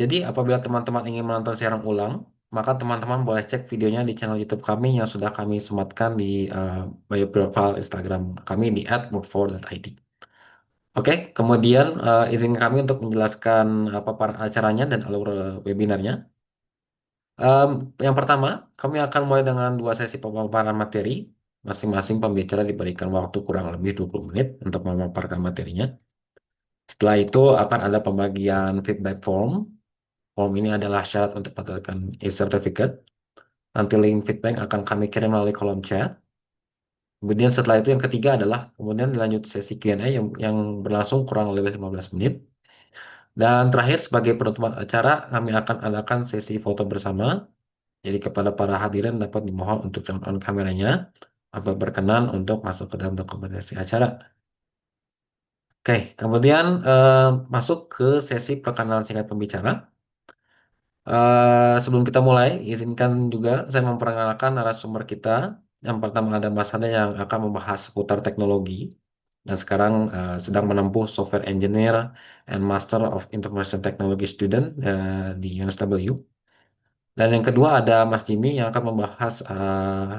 Jadi apabila teman-teman ingin menonton siaran ulang, maka teman-teman boleh cek videonya di channel YouTube kami yang sudah kami sematkan di bio profile Instagram kami di @move4.id. Oke, kemudian izin kami untuk menjelaskan paparan acaranya dan alur webinarnya. Em, yang pertama, kami akan mulai dengan dua sesi pemaparan materi. Masing-masing pembicara diberikan waktu kurang lebih 20 menit untuk memaparkan materinya. Setelah itu akan ada pembagian feedback form. Form ini adalah syarat untuk mendapatkan e-certificate. Nanti link feedback akan kami kirim melalui kolom chat. Kemudian setelah itu yang ketiga adalah kemudian dilanjut sesi Q&A yang berlangsung kurang lebih 15 menit. Dan terakhir sebagai penutupan acara, kami akan adakan sesi foto bersama. Jadi kepada para hadirin dapat dimohon untuk turn on kameranya apabila berkenan untuk masuk ke dalam dokumentasi acara. Oke, kemudian masuk ke sesi perkenalan singkat pembicara. Sebelum kita mulai, izinkan juga saya memperkenalkan narasumber kita. Yang pertama ada Mas Hada yang akan membahas seputar teknologi dan sekarang sedang menempuh Software Engineer and Master of Information Technology Student di UNSW. Dan yang kedua ada Mas Jimmy yang akan membahas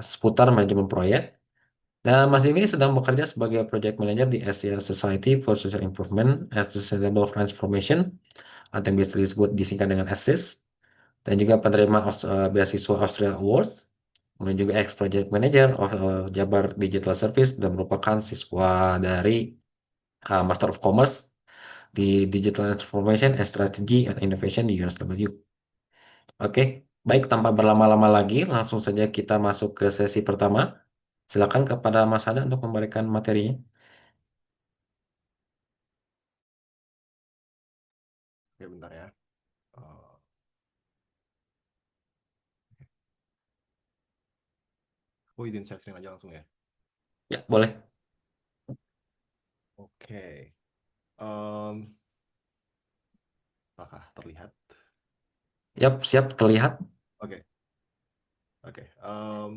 seputar manajemen proyek. Dan Mas Jimmy ini sedang bekerja sebagai Project Manager di Asia Society for Social Improvement and Sustainable Transformation atau yang biasa disebut disingkat dengan ASIS dan juga penerima beasiswa Australia Awards, kemudian juga ex-project manager of Jabar Digital Service dan merupakan siswa dari Master of Commerce di Digital Transformation and Strategy and Innovation di UNSW. Oke, baik tanpa berlama-lama lagi, langsung saja kita masuk ke sesi pertama. Silakan kepada Mas Hada untuk memberikan materinya. Oke, bentar ya. Eh, aku izin sharing aja langsung ya. Ya, boleh. Oke. Em, apakah terlihat? Yap, siap terlihat. Oke, oke.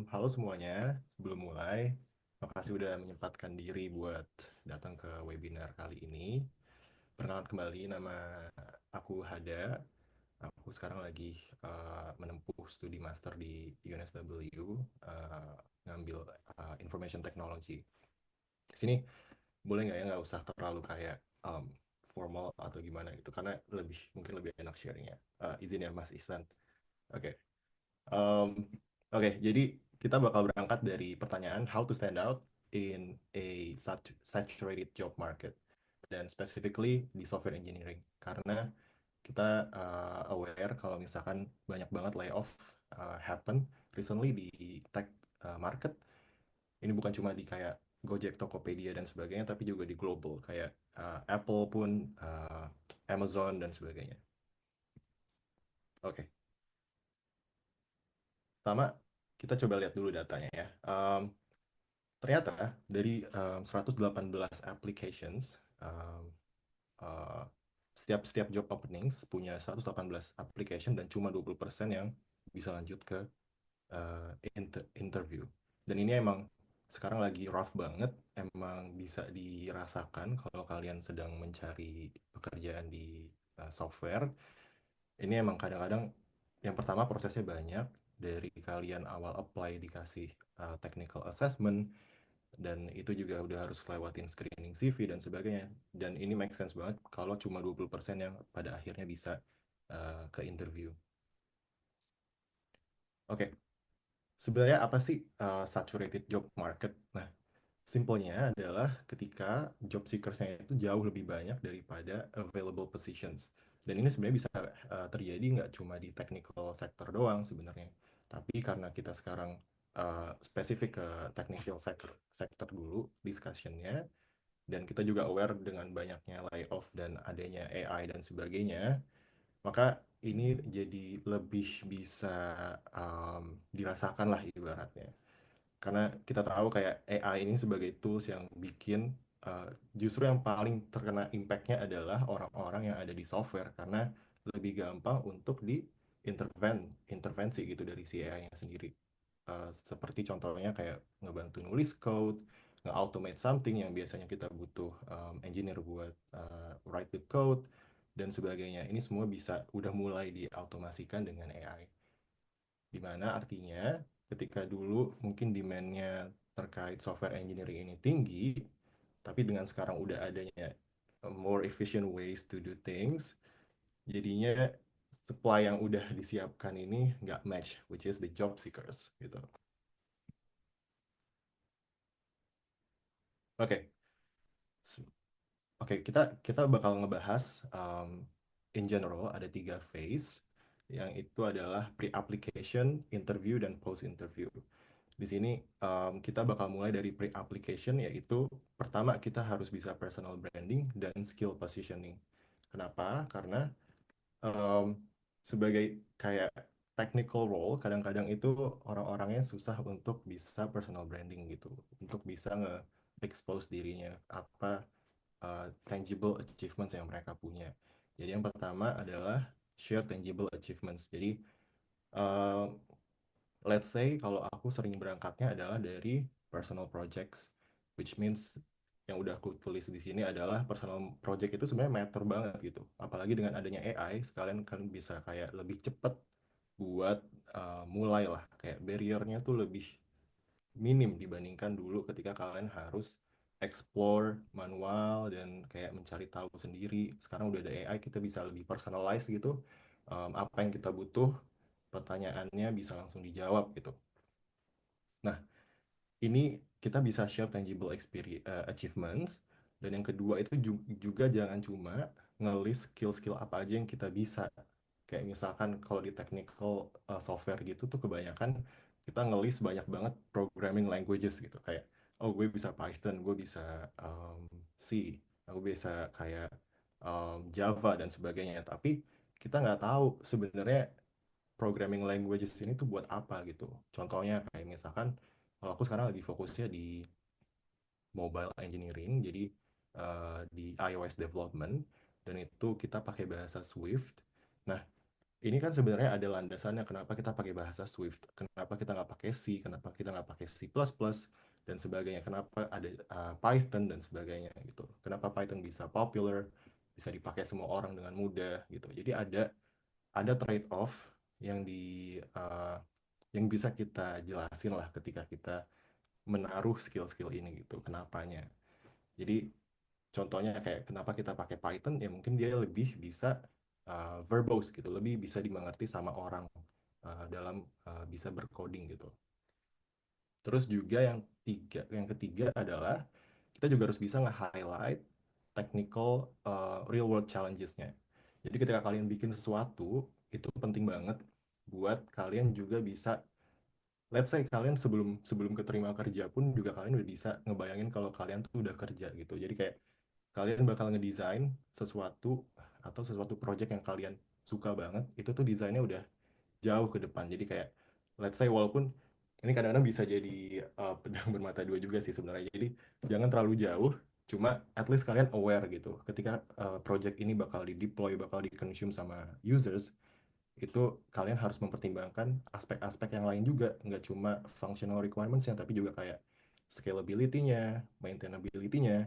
Halo semuanya. Sebelum mulai, makasih udah menyempatkan diri buat datang ke webinar kali ini. Perkenalan kembali, nama aku Hada. Aku sekarang lagi menempuh studi master di UNSW, ngambil Information Technology. Di sini boleh nggak ya nggak usah terlalu kayak formal atau gimana gitu karena mungkin lebih enak sharingnya. Izin ya Mas Ihsan. Oke. Em, oke, jadi kita bakal berangkat dari pertanyaan how to stand out in a saturated job market dan specifically di software engineering karena kita aware kalau misalkan banyak banget layoff happen recently di tech market. Ini bukan cuma di kayak Gojek, Tokopedia dan sebagainya, tapi juga di global kayak Apple pun, Amazon dan sebagainya. Oke, pertama kita coba lihat dulu datanya ya. Ternyata dari 118 applications, uh, setiap job openings punya 118 application dan cuma 20% yang bisa lanjut ke interview. Dan ini emang sekarang lagi rough banget, emang bisa dirasakan kalau kalian sedang mencari pekerjaan di software. Ini emang kadang-kadang yang pertama prosesnya banyak, dari kalian awal apply dikasih technical assessment, dan itu juga udah harus lewatin screening CV dan sebagainya. Dan ini make sense banget kalau cuma 20% yang pada akhirnya bisa ke interview. Oke, sebenarnya apa sih saturated job market? Nah, simpelnya adalah ketika job seekers-nya itu jauh lebih banyak daripada available positions. Dan ini sebenarnya bisa terjadi nggak cuma di technical sector doang sebenarnya. Tapi karena kita sekarang spesifik ke technical sector dulu discussion-nya, dan kita juga aware dengan banyaknya layoff dan adanya AI dan sebagainya, maka ini jadi lebih bisa dirasakan lah ibaratnya. Karena kita tahu kayak AI ini sebagai tools yang bikin justru yang paling terkena impact-nya adalah orang-orang yang ada di software karena lebih gampang untuk intervensi gitu dari si AI-nya sendiri. Seperti contohnya kayak ngebantu nulis code, nge-automate something yang biasanya kita butuh engineer buat write the code. dan sebagainya. Ini semua bisa udah mulai diautomasikan dengan AI. Di mana artinya ketika dulu mungkin demand-nya terkait software engineering ini tinggi, tapi dengan sekarang udah adanya more efficient ways to do things, jadinya supply yang udah disiapkan ini nggak match, which is the job seekers gitu. Oke, Oke, kita kita bakal ngebahas in general ada tiga phase yang itu adalah pre-application, interview, dan post-interview. Di sini kita bakal mulai dari pre-application yaitu pertama kita harus bisa personal branding dan skill positioning. Kenapa? Karena em, sebagai kayak technical role kadang-kadang itu orang-orangnya susah untuk bisa personal branding gitu, untuk bisa nge-expose dirinya apa tangible achievements yang mereka punya. Jadi yang pertama adalah share tangible achievements. Jadi uh, let's say kalau aku sering berangkatnya adalah dari personal projects, which means yang udah aku tulis di sini adalah personal project itu sebenarnya matter banget gitu. Apalagi dengan adanya AI, sekalian kan bisa kayak lebih cepat buat mulai lah. Kayak barriernya tuh lebih minim dibandingkan dulu ketika kalian harus explore manual dan kayak mencari tahu sendiri. Sekarang udah ada AI, kita bisa lebih personalize gitu. Apa yang kita butuh, pertanyaannya bisa langsung dijawab gitu. Nah, ini kita bisa share tangible experience, achievements. Dan yang kedua itu juga jangan cuma ngelis skill-skill apa aja yang kita bisa. Kayak misalkan kalau di technical software gitu tuh kebanyakan kita ngelis banyak banget programming languages gitu. Kayak, oh gue bisa Python, gue bisa C, aku bisa kayak Java dan sebagainya. Tapi kita nggak tahu sebenarnya programming languages ini tuh buat apa gitu. Contohnya kayak misalkan kalau aku sekarang lagi fokusnya di mobile engineering, jadi di iOS development, dan itu kita pakai bahasa Swift. Nah, ini kan sebenarnya ada landasannya kenapa kita pakai bahasa Swift, kenapa kita nggak pakai C, kenapa kita nggak pakai C++, dan sebagainya, kenapa ada Python dan sebagainya gitu. Kenapa Python bisa popular, bisa dipakai semua orang dengan mudah gitu. Jadi ada trade off yang yang bisa kita jelasin lah ketika kita menaruh skill-skill ini gitu. Kenapanya? Jadi contohnya kayak kenapa kita pakai Python ya mungkin dia lebih bisa verbose gitu, lebih bisa dimengerti sama orang dalam bisa bercoding gitu. Terus juga yang ketiga adalah kita juga harus bisa nge-highlight technical real world challenges-nya. Jadi ketika kalian bikin sesuatu itu penting banget buat kalian juga bisa, let's say kalian sebelum sebelum keterima kerja pun juga kalian udah bisa ngebayangin kalau kalian tuh udah kerja gitu. Jadi kayak kalian bakal ngedesain sesuatu atau sesuatu project yang kalian suka banget, itu tuh desainnya udah jauh ke depan. Jadi kayak let's say walaupun ini kadang-kadang bisa jadi pedang bermata dua juga sih sebenarnya. Jadi jangan terlalu jauh, cuma at least kalian aware gitu. Ketika project ini bakal di-deploy, bakal di-consume sama users, itu kalian harus mempertimbangkan aspek-aspek yang lain juga, nggak cuma functional requirements-nya, tapi juga kayak scalability-nya, maintainability-nya,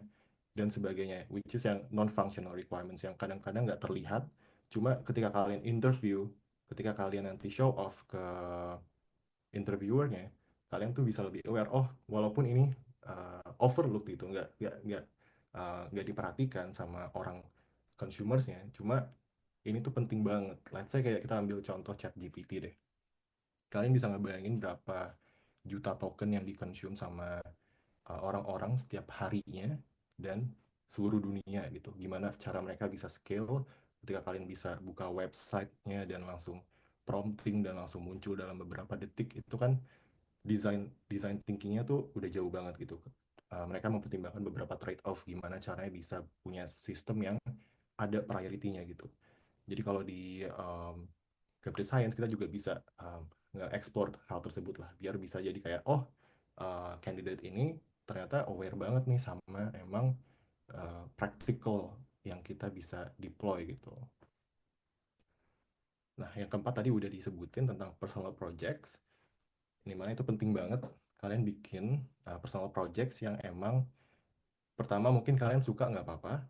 dan sebagainya, which is yang non-functional requirements yang kadang-kadang nggak terlihat, cuma ketika kalian interview, ketika kalian nanti show off ke interviewernya, kalian tuh bisa lebih aware, oh walaupun ini overlook gitu, nggak diperhatikan sama orang consumersnya, cuma ini tuh penting banget. Let's say kayak kita ambil contoh chat GPT deh. Kalian bisa ngebayangin berapa juta token yang dikonsum sama orang-orang setiap harinya dan seluruh dunia gitu. Gimana cara mereka bisa scale ketika kalian bisa buka websitenya dan langsung prompting dan langsung muncul dalam beberapa detik itu kan desain desain thinkingnya tuh udah jauh banget gitu. Mereka mempertimbangkan beberapa trade off gimana caranya bisa punya sistem yang ada priority-nya gitu. Jadi kalau di computer science kita juga bisa nge-explore hal tersebut lah biar bisa jadi kayak oh candidate ini ternyata aware banget nih sama emang practical yang kita bisa deploy gitu. Nah, yang keempat tadi udah disebutin tentang personal projects. Ini mana itu penting banget kalian bikin personal projects yang emang pertama mungkin kalian suka nggak apa-apa,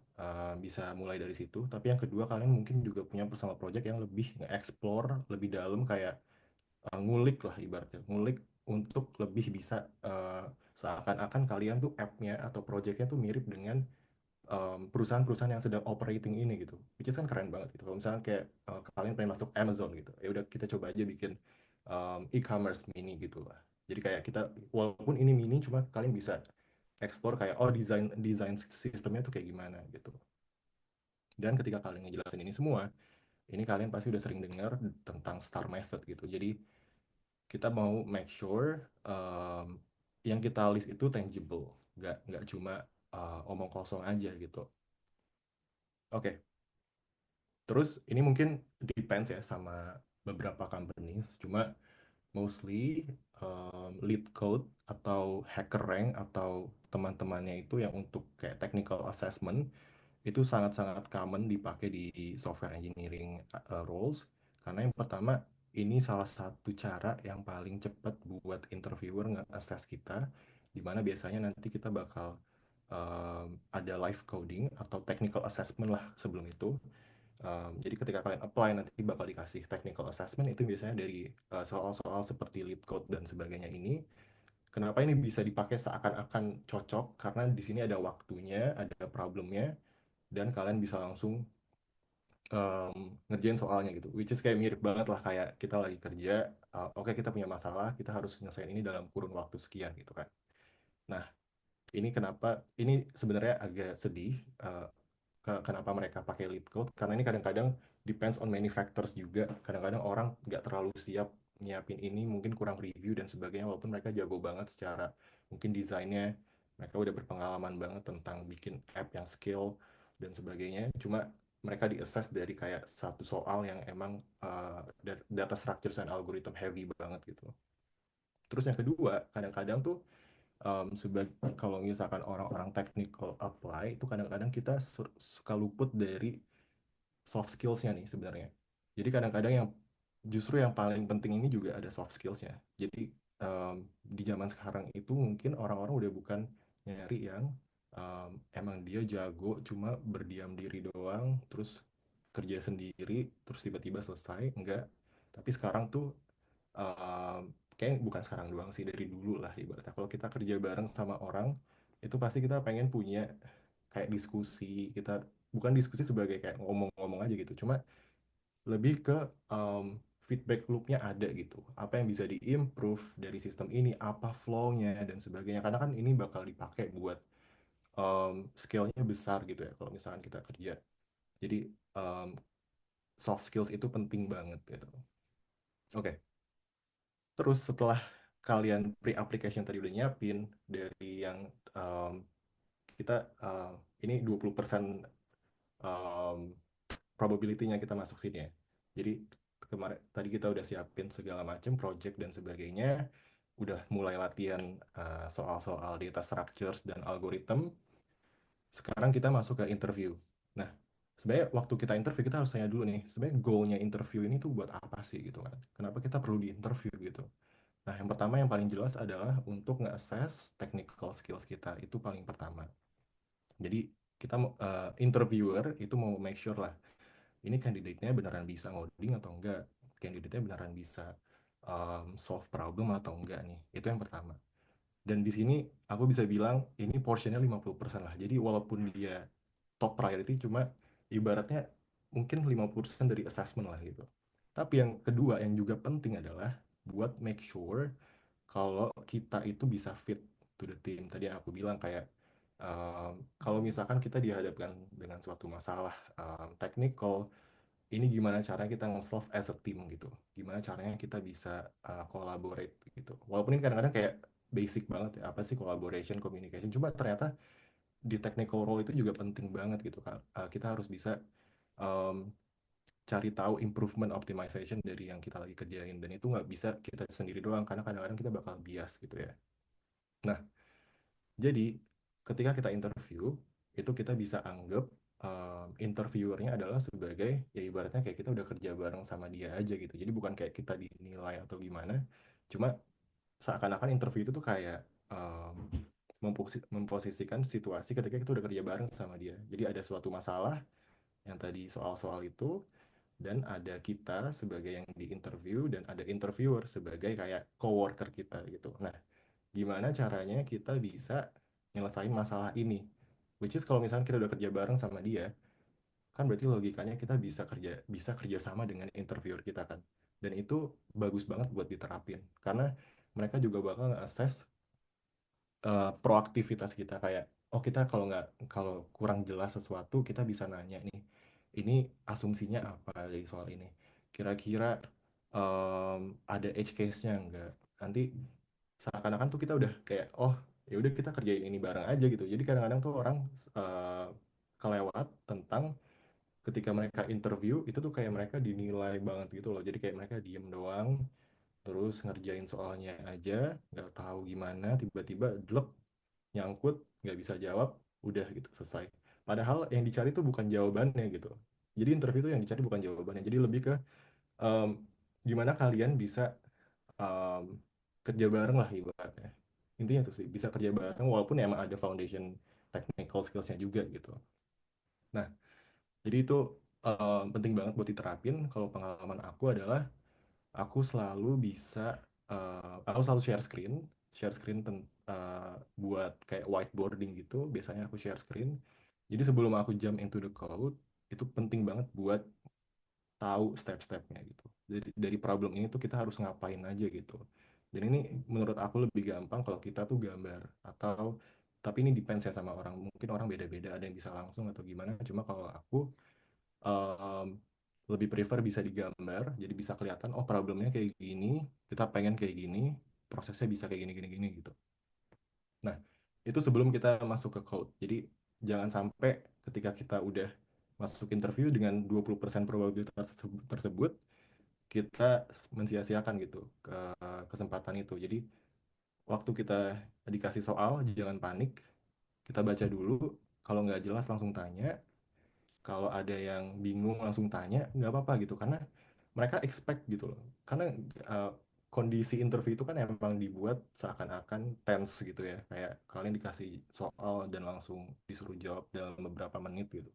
bisa mulai dari situ. Tapi yang kedua, kalian mungkin juga punya personal project yang lebih nge-explore lebih dalam, kayak ngulik lah ibaratnya, ngulik untuk lebih bisa seakan-akan kalian tuh app-nya atau project-nya tuh mirip dengan perusahaan-perusahaan yang sedang operating ini gitu, which is kan keren banget gitu. Kalau misalnya kayak kalian pengen masuk Amazon gitu, ya udah kita coba aja bikin e-commerce mini gitu lah. Jadi kayak kita, walaupun ini mini, cuma kalian bisa explore kayak, oh, desain desain sistemnya tuh kayak gimana gitu. Dan ketika kalian ngejelasin ini semua, ini kalian pasti udah sering dengar tentang STAR method gitu. Jadi kita mau make sure yang kita list itu tangible, nggak cuma omong kosong aja gitu. Oke, terus ini mungkin depends ya sama beberapa companies, cuma mostly lead code atau hacker rank atau teman-temannya itu yang untuk kayak technical assessment itu sangat-sangat common dipakai di software engineering roles, karena yang pertama, ini salah satu cara yang paling cepat buat interviewer nge-assess kita, dimana biasanya nanti kita bakal ada live coding atau technical assessment lah sebelum itu. Jadi ketika kalian apply nanti bakal dikasih technical assessment, itu biasanya dari soal-soal seperti lead code dan sebagainya ini. Kenapa ini bisa dipakai seakan-akan cocok? Karena di sini ada waktunya, ada problemnya, dan kalian bisa langsung ngerjain soalnya gitu. Which is kayak mirip banget lah kayak kita lagi kerja, oke, kita punya masalah, kita harus nyelesain ini dalam kurun waktu sekian gitu kan. Nah, ini kenapa, ini sebenarnya agak sedih, kenapa mereka pakai lead code, karena ini kadang-kadang depends on many factors juga. Kadang-kadang orang nggak terlalu siap nyiapin ini, mungkin kurang review dan sebagainya, walaupun mereka jago banget secara mungkin desainnya, mereka udah berpengalaman banget tentang bikin app yang skill dan sebagainya, cuma mereka di-assess dari kayak satu soal yang emang data structures and algorithm heavy banget gitu. Terus yang kedua, kadang-kadang tuh kalau misalkan orang-orang technical apply itu kadang-kadang kita suka luput dari soft skills-nya nih sebenarnya. Jadi kadang-kadang yang justru yang paling penting ini juga ada soft skills-nya. Jadi di zaman sekarang itu mungkin orang-orang udah bukan nyari yang emang dia jago cuma berdiam diri doang, terus kerja sendiri, terus tiba-tiba selesai. Enggak. Tapi sekarang tuh kayak bukan sekarang doang sih, dari dulu lah ibaratnya. Kalau kita kerja bareng sama orang, itu pasti kita pengen punya kayak diskusi. Kita bukan diskusi sebagai kayak ngomong-ngomong aja gitu, cuma lebih ke feedback loop-nya ada gitu. Apa yang bisa diimprove dari sistem ini, apa flow-nya dan sebagainya. Karena kan ini bakal dipakai buat scale-nya besar gitu ya kalau misalkan kita kerja. Jadi um, soft skills itu penting banget gitu. Oke. Terus setelah kalian pre-application tadi udah nyiapin dari yang um, kita ini 20% um, probability-nya kita masuk sini ya. Jadi kemarin tadi kita udah siapin segala macam project dan sebagainya, udah mulai latihan soal-soal data structures dan algorithm. Sekarang kita masuk ke interview. Nah, sebenarnya waktu kita interview kita harus tanya dulu nih, sebenarnya goalnya interview ini tuh buat apa sih gitu kan? Kenapa kita perlu di interview gitu? Nah, yang pertama yang paling jelas adalah untuk nge-assess technical skills kita. Itu paling pertama. Jadi kita interviewer itu mau make sure lah, ini candidate-nya beneran bisa ngoding atau enggak, candidate-nya beneran bisa solve problem atau enggak nih. Itu yang pertama. Dan di sini aku bisa bilang ini portionnya 50% lah. Jadi walaupun dia top priority, cuma ibaratnya mungkin 50% dari assessment lah gitu. Tapi yang kedua yang juga penting adalah buat make sure kalau kita itu bisa fit to the team. Tadi yang aku bilang kayak kalau misalkan kita dihadapkan dengan suatu masalah technical, ini gimana caranya kita nge-solve as a team gitu. Gimana caranya kita bisa collaborate gitu. Walaupun ini kadang-kadang kayak basic banget ya, apa sih collaboration, communication. Cuma ternyata di technical role itu juga penting banget gitu kan. Kita harus bisa um, cari tahu improvement optimization dari yang kita lagi kerjain. Dan itu nggak bisa kita sendiri doang, karena kadang-kadang kita bakal bias gitu ya. Nah, jadi ketika kita interview, itu kita bisa anggap interviewernya adalah sebagai, ya ibaratnya kayak kita udah kerja bareng sama dia aja gitu. Jadi bukan kayak kita dinilai atau gimana, cuma seakan-akan interview itu tuh kayak memposisikan situasi ketika kita udah kerja bareng sama dia. Jadi ada suatu masalah yang tadi soal-soal itu, dan ada kita sebagai yang di interview, dan ada interviewer sebagai kayak coworker kita gitu. Nah, gimana caranya kita bisa nyelesain masalah ini? Which is kalau misalnya kita udah kerja bareng sama dia, kan berarti logikanya kita bisa kerja sama dengan interviewer kita kan. Dan itu bagus banget buat diterapin karena mereka juga bakal nge-assess proaktivitas kita kayak oh kita kalau kurang jelas sesuatu kita bisa nanya nih ini asumsinya apa dari soal ini kira-kira ada edge case-nya enggak nanti seakan-akan tuh kita udah kayak oh ya udah kita kerjain ini bareng aja gitu jadi kadang-kadang tuh orang eh, kelewat tentang ketika mereka interview itu tuh kayak mereka dinilai banget gitu loh jadi kayak mereka diem doang terus ngerjain soalnya aja nggak tahu gimana tiba-tiba drop nyangkut nggak bisa jawab udah gitu selesai padahal yang dicari tuh bukan jawabannya gitu jadi interview itu yang dicari bukan jawabannya jadi lebih ke em, gimana kalian bisa em, kerja bareng lah ibaratnya intinya tuh sih bisa kerja bareng walaupun emang ada foundation technical skillsnya juga gitu nah jadi itu penting banget buat diterapin kalau pengalaman aku adalah aku selalu bisa aku selalu share screen buat kayak whiteboarding gitu biasanya aku share screen jadi sebelum aku jump into the code itu penting banget buat tahu step-stepnya gitu dari problem ini tuh kita harus ngapain aja gitu dan ini menurut aku lebih gampang kalau kita tuh gambar atau tapi ini depends ya sama orang mungkin orang beda-beda ada yang bisa langsung atau gimana cuma kalau aku um, lebih prefer bisa digambar, jadi bisa kelihatan, oh problemnya kayak gini, kita pengen kayak gini, prosesnya bisa kayak gini, gini, gini gitu. Nah, itu sebelum kita masuk ke code. Jadi jangan sampai ketika kita udah masuk interview dengan 20% probabilitas tersebut, kita mensia-siakan gitu ke kesempatan itu. Jadi waktu kita dikasih soal, jangan panik, kita baca dulu, kalau nggak jelas langsung tanya, kalau ada yang bingung langsung tanya nggak apa-apa gitu karena mereka expect gitu loh karena uh, kondisi interview itu kan emang dibuat seakan-akan tense gitu ya kayak kalian dikasih soal dan langsung disuruh jawab dalam beberapa menit gitu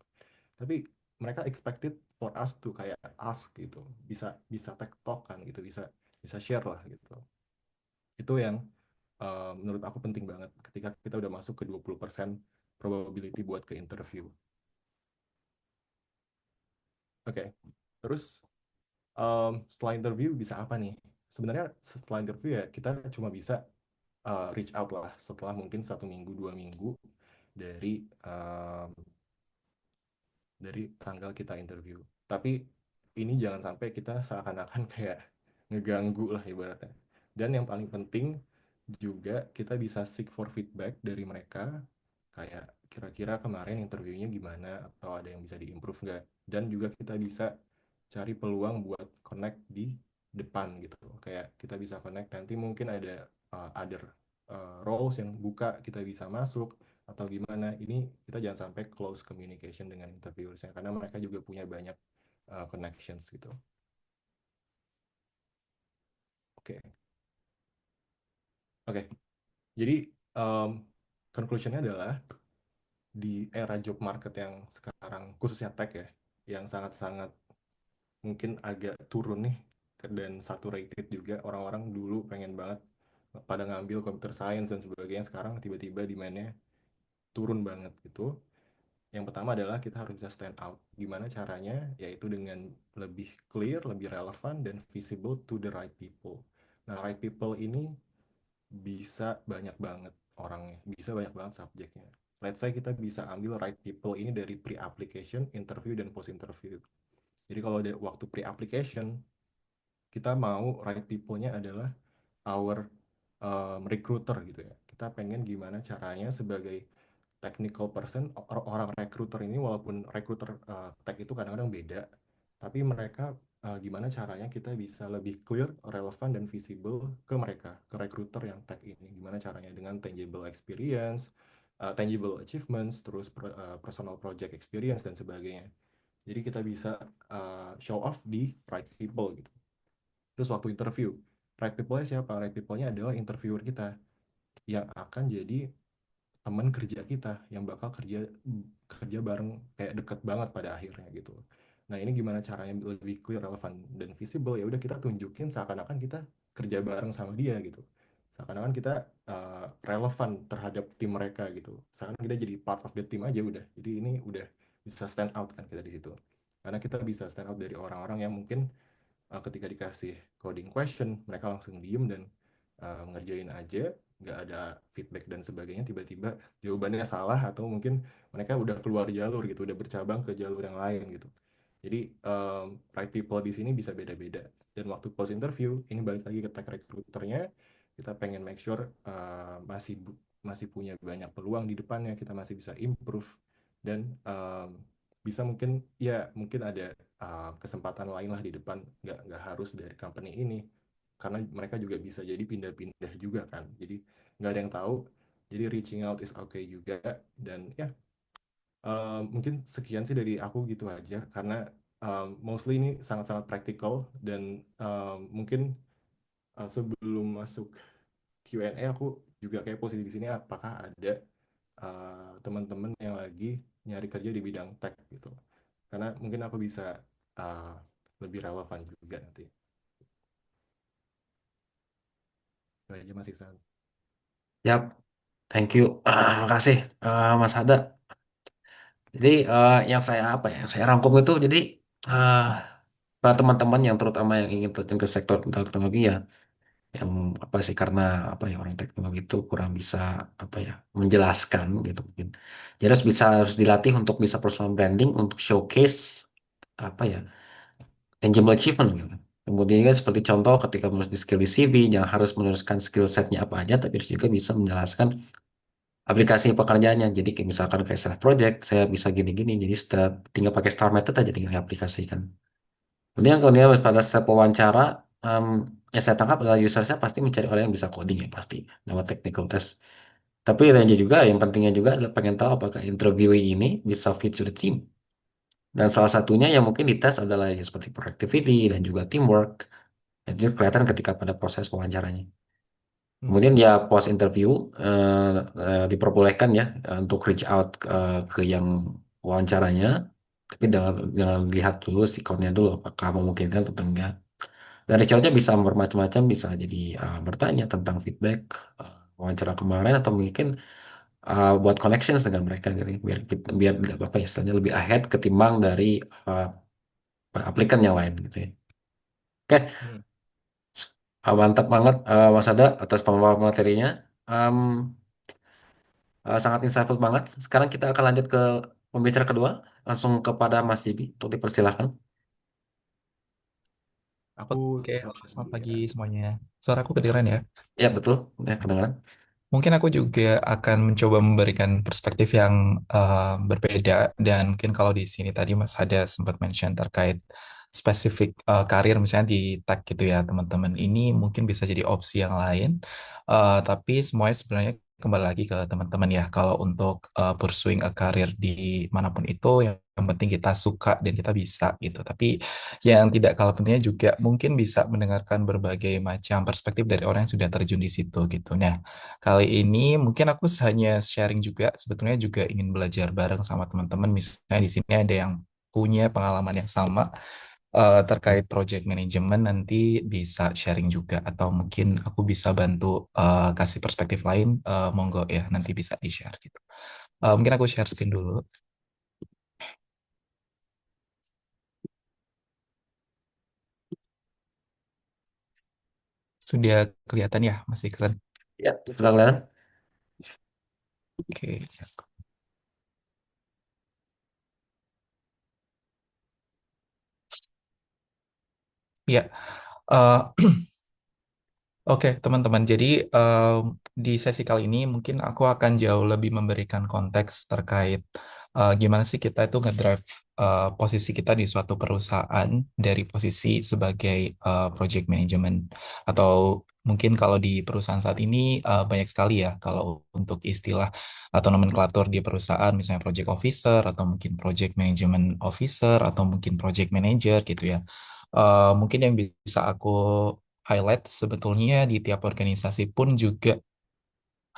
tapi mereka expected for us to kayak ask gitu bisa bisa tektok kan gitu bisa bisa share lah gitu itu yang menurut aku penting banget ketika kita udah masuk ke 20% probability buat ke interview. Oke. Terus setelah interview bisa apa nih? Sebenarnya setelah interview ya kita cuma bisa reach out lah setelah mungkin 1 minggu 2 minggu dari um, dari tanggal kita interview. Tapi ini jangan sampai kita seakan-akan kayak ngeganggu lah ibaratnya. Dan yang paling penting juga kita bisa seek for feedback dari mereka kayak kira-kira kemarin interviewnya gimana atau ada yang bisa diimprove nggak dan juga kita bisa cari peluang buat connect di depan gitu kayak kita bisa connect nanti mungkin ada other roles yang buka kita bisa masuk atau gimana ini kita jangan sampai close communication dengan interviewersnya karena mereka juga punya banyak connections gitu oke oke jadi um, conclusionnya adalah di era job market yang sekarang khususnya tech ya yang sangat-sangat mungkin agak turun nih dan saturated juga orang-orang dulu pengen banget pada ngambil computer science dan sebagainya sekarang tiba-tiba demand-nya turun banget gitu yang pertama adalah kita harus bisa stand out gimana caranya yaitu dengan lebih clear lebih relevan dan visible to the right people nah right people ini bisa banyak banget orangnya, bisa banyak banget subjeknya. Let's say kita bisa ambil right people ini dari pre-application, interview, dan post-interview. Jadi kalau ada waktu pre-application, kita mau right people-nya adalah our recruiter gitu ya. Kita pengen gimana caranya sebagai technical person, orang recruiter ini walaupun recruiter tech itu kadang-kadang beda, tapi mereka gimana caranya kita bisa lebih clear, relevan, dan visible ke mereka, ke recruiter yang tech ini. Gimana caranya dengan tangible experience, tangible achievements, terus personal project experience, dan sebagainya. Jadi kita bisa show off di right people gitu. Terus waktu interview, right people-nya siapa? Right people-nya adalah interviewer kita yang akan jadi teman kerja kita yang bakal kerja kerja bareng kayak deket banget pada akhirnya gitu. Nah, ini gimana caranya lebih clear, relevan, dan visible? Ya udah kita tunjukin seakan-akan kita kerja bareng sama dia gitu. Seakan-akan kita relevan terhadap tim mereka gitu. Seakan kita jadi part of the team aja udah. Jadi ini udah bisa stand out kan kita di situ. Karena kita bisa stand out dari orang-orang yang mungkin ketika dikasih coding question mereka langsung diem dan ngerjain aja, nggak ada feedback dan sebagainya, tiba-tiba jawabannya salah atau mungkin mereka udah keluar jalur gitu, udah bercabang ke jalur yang lain gitu. Jadi right people di sini bisa beda-beda. Dan waktu post interview ini balik lagi ke tag recruiternya, kita pengen make sure masih punya banyak peluang di depannya, kita masih bisa improve dan bisa mungkin ya mungkin ada kesempatan lain lah di depan, nggak harus dari company ini, karena mereka juga bisa jadi pindah-pindah juga kan, jadi nggak ada yang tahu, jadi reaching out is okay juga. Dan ya mungkin sekian sih dari aku gitu aja, karena mostly ini sangat-sangat practical. Dan mungkin sebelum masuk Q&A aku juga kayak posisi di sini, apakah ada teman-teman yang lagi nyari kerja di bidang tech gitu, karena mungkin aku bisa uh, lebih relevan juga nanti. Itu aja Mas Iksan. Yap, thank you. Makasih, Mas Hada. Jadi yang saya apa ya, yang saya rangkum itu jadi uh, para teman-teman yang terutama yang ingin terjun ke sektor tentang teknologi ya, yang apa sih karena apa ya orang teknologi itu kurang bisa apa ya menjelaskan gitu mungkin. Jadi harus dilatih untuk bisa personal branding untuk showcase apa ya tangible achievement gitu. Kemudian kan seperti contoh ketika menulis di skill di CV, jangan harus menuliskan skill setnya apa aja, tapi harus juga bisa menjelaskan aplikasi pekerjaannya. Jadi kayak misalkan kayak self project, saya bisa gini-gini, jadi tinggal pakai star method aja tinggal diaplikasikan. Kemudian pada setiap wawancara, em, yang saya tangkap adalah user saya pasti mencari orang yang bisa coding ya pasti lewat technical test. Tapi yang juga yang pentingnya juga adalah pengen tahu apakah interviewee ini bisa fit to the team. Dan salah satunya yang mungkin dites adalah ya seperti productivity dan juga teamwork. Itu kelihatan ketika pada proses wawancaranya. Hmm. Kemudian ya post interview diperbolehkan ya untuk reach out ke yang wawancaranya, tapi jangan lihat dulu sikonnya dulu apakah memungkinkan atau enggak. Dan reach out-nya bisa bermacam-macam, bisa jadi bertanya tentang feedback wawancara kemarin atau mungkin buat connections dengan mereka gitu, biar apa ya istilahnya lebih ahead ketimbang dari uh, aplikan yang lain gitu ya. Oke, Hmm. mantap banget Mas Ada atas pemaparan materinya. Em, sangat insightful banget. Sekarang kita akan lanjut ke pembicara kedua, langsung kepada Mas Jibi untuk dipersilahkan. Aku Oke, halo, share selamat dulu pagi ya. semuanya. Suaraku kedengeran ya? Ya betul, ya kedengaran. Mungkin aku juga akan mencoba memberikan perspektif yang berbeda dan mungkin kalau di sini tadi Mas Hada sempat mention terkait spesifik karir misalnya di tech gitu ya teman-teman. Ini mungkin bisa jadi opsi yang lain, tapi semuanya sebenarnya kembali lagi ke teman-teman ya. Kalau untuk pursuing a karir di manapun itu yang penting kita suka dan kita bisa gitu. Tapi yang tidak kalah pentingnya juga mungkin bisa mendengarkan berbagai macam perspektif dari orang yang sudah terjun di situ gitu. Nah, kali ini mungkin aku hanya sharing juga, sebetulnya juga ingin belajar bareng sama teman-teman. Misalnya di sini ada yang punya pengalaman yang sama terkait project management, nanti bisa sharing juga. Atau mungkin aku bisa bantu kasih perspektif lain, monggo ya, nanti bisa di-share gitu. Mungkin aku share screen dulu. Sudah kelihatan ya, Mas Iksan? Ya, sudah kelihatan. Oke. Ya, eh, oke, teman-teman. Jadi di sesi kali ini mungkin aku akan jauh lebih memberikan konteks terkait gimana sih kita itu ngedrive posisi kita di suatu perusahaan dari posisi sebagai project management atau mungkin kalau di perusahaan saat ini banyak sekali ya kalau untuk istilah atau nomenklatur di perusahaan misalnya project officer atau mungkin project management officer atau mungkin project manager gitu ya. Mungkin yang bisa aku highlight sebetulnya di tiap organisasi pun juga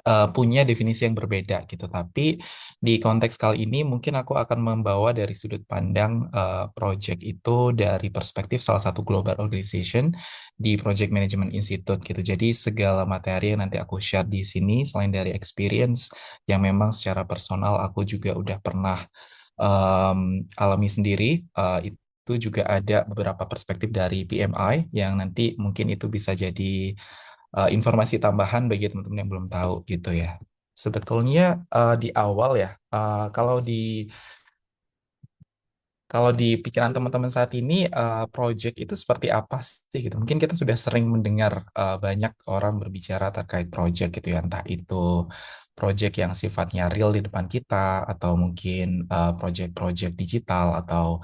punya definisi yang berbeda gitu. Tapi di konteks kali ini mungkin aku akan membawa dari sudut pandang project itu dari perspektif salah satu global organization di Project Management Institute gitu. Jadi segala materi yang nanti aku share di sini selain dari experience yang memang secara personal aku juga udah pernah alami sendiri, itu juga ada beberapa perspektif dari PMI yang nanti mungkin itu bisa jadi informasi tambahan bagi teman-teman yang belum tahu gitu ya. Sebetulnya di awal ya, kalau di pikiran teman-teman saat ini, project itu seperti apa sih gitu? Mungkin kita sudah sering mendengar banyak orang berbicara terkait project gitu ya, entah itu project yang sifatnya real di depan kita, atau mungkin project-project digital, atau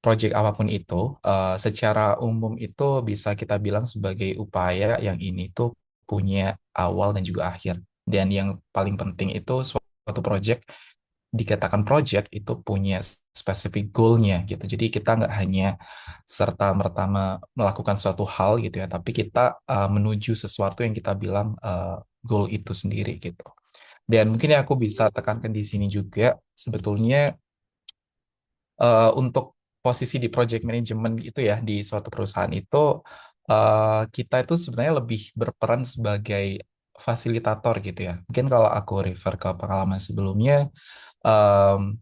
project apapun itu, secara umum itu bisa kita bilang sebagai upaya yang ini tuh punya awal dan juga akhir. Dan yang paling penting itu suatu project, dikatakan project itu punya specific goal-nya gitu. Jadi kita nggak hanya serta-merta melakukan suatu hal gitu ya, tapi kita menuju sesuatu yang kita bilang goal itu sendiri gitu. Dan mungkin yang aku bisa tekankan di sini juga, sebetulnya untuk posisi di project management itu ya di suatu perusahaan itu, kita itu sebenarnya lebih berperan sebagai fasilitator gitu ya. Mungkin kalau aku refer ke pengalaman sebelumnya, em,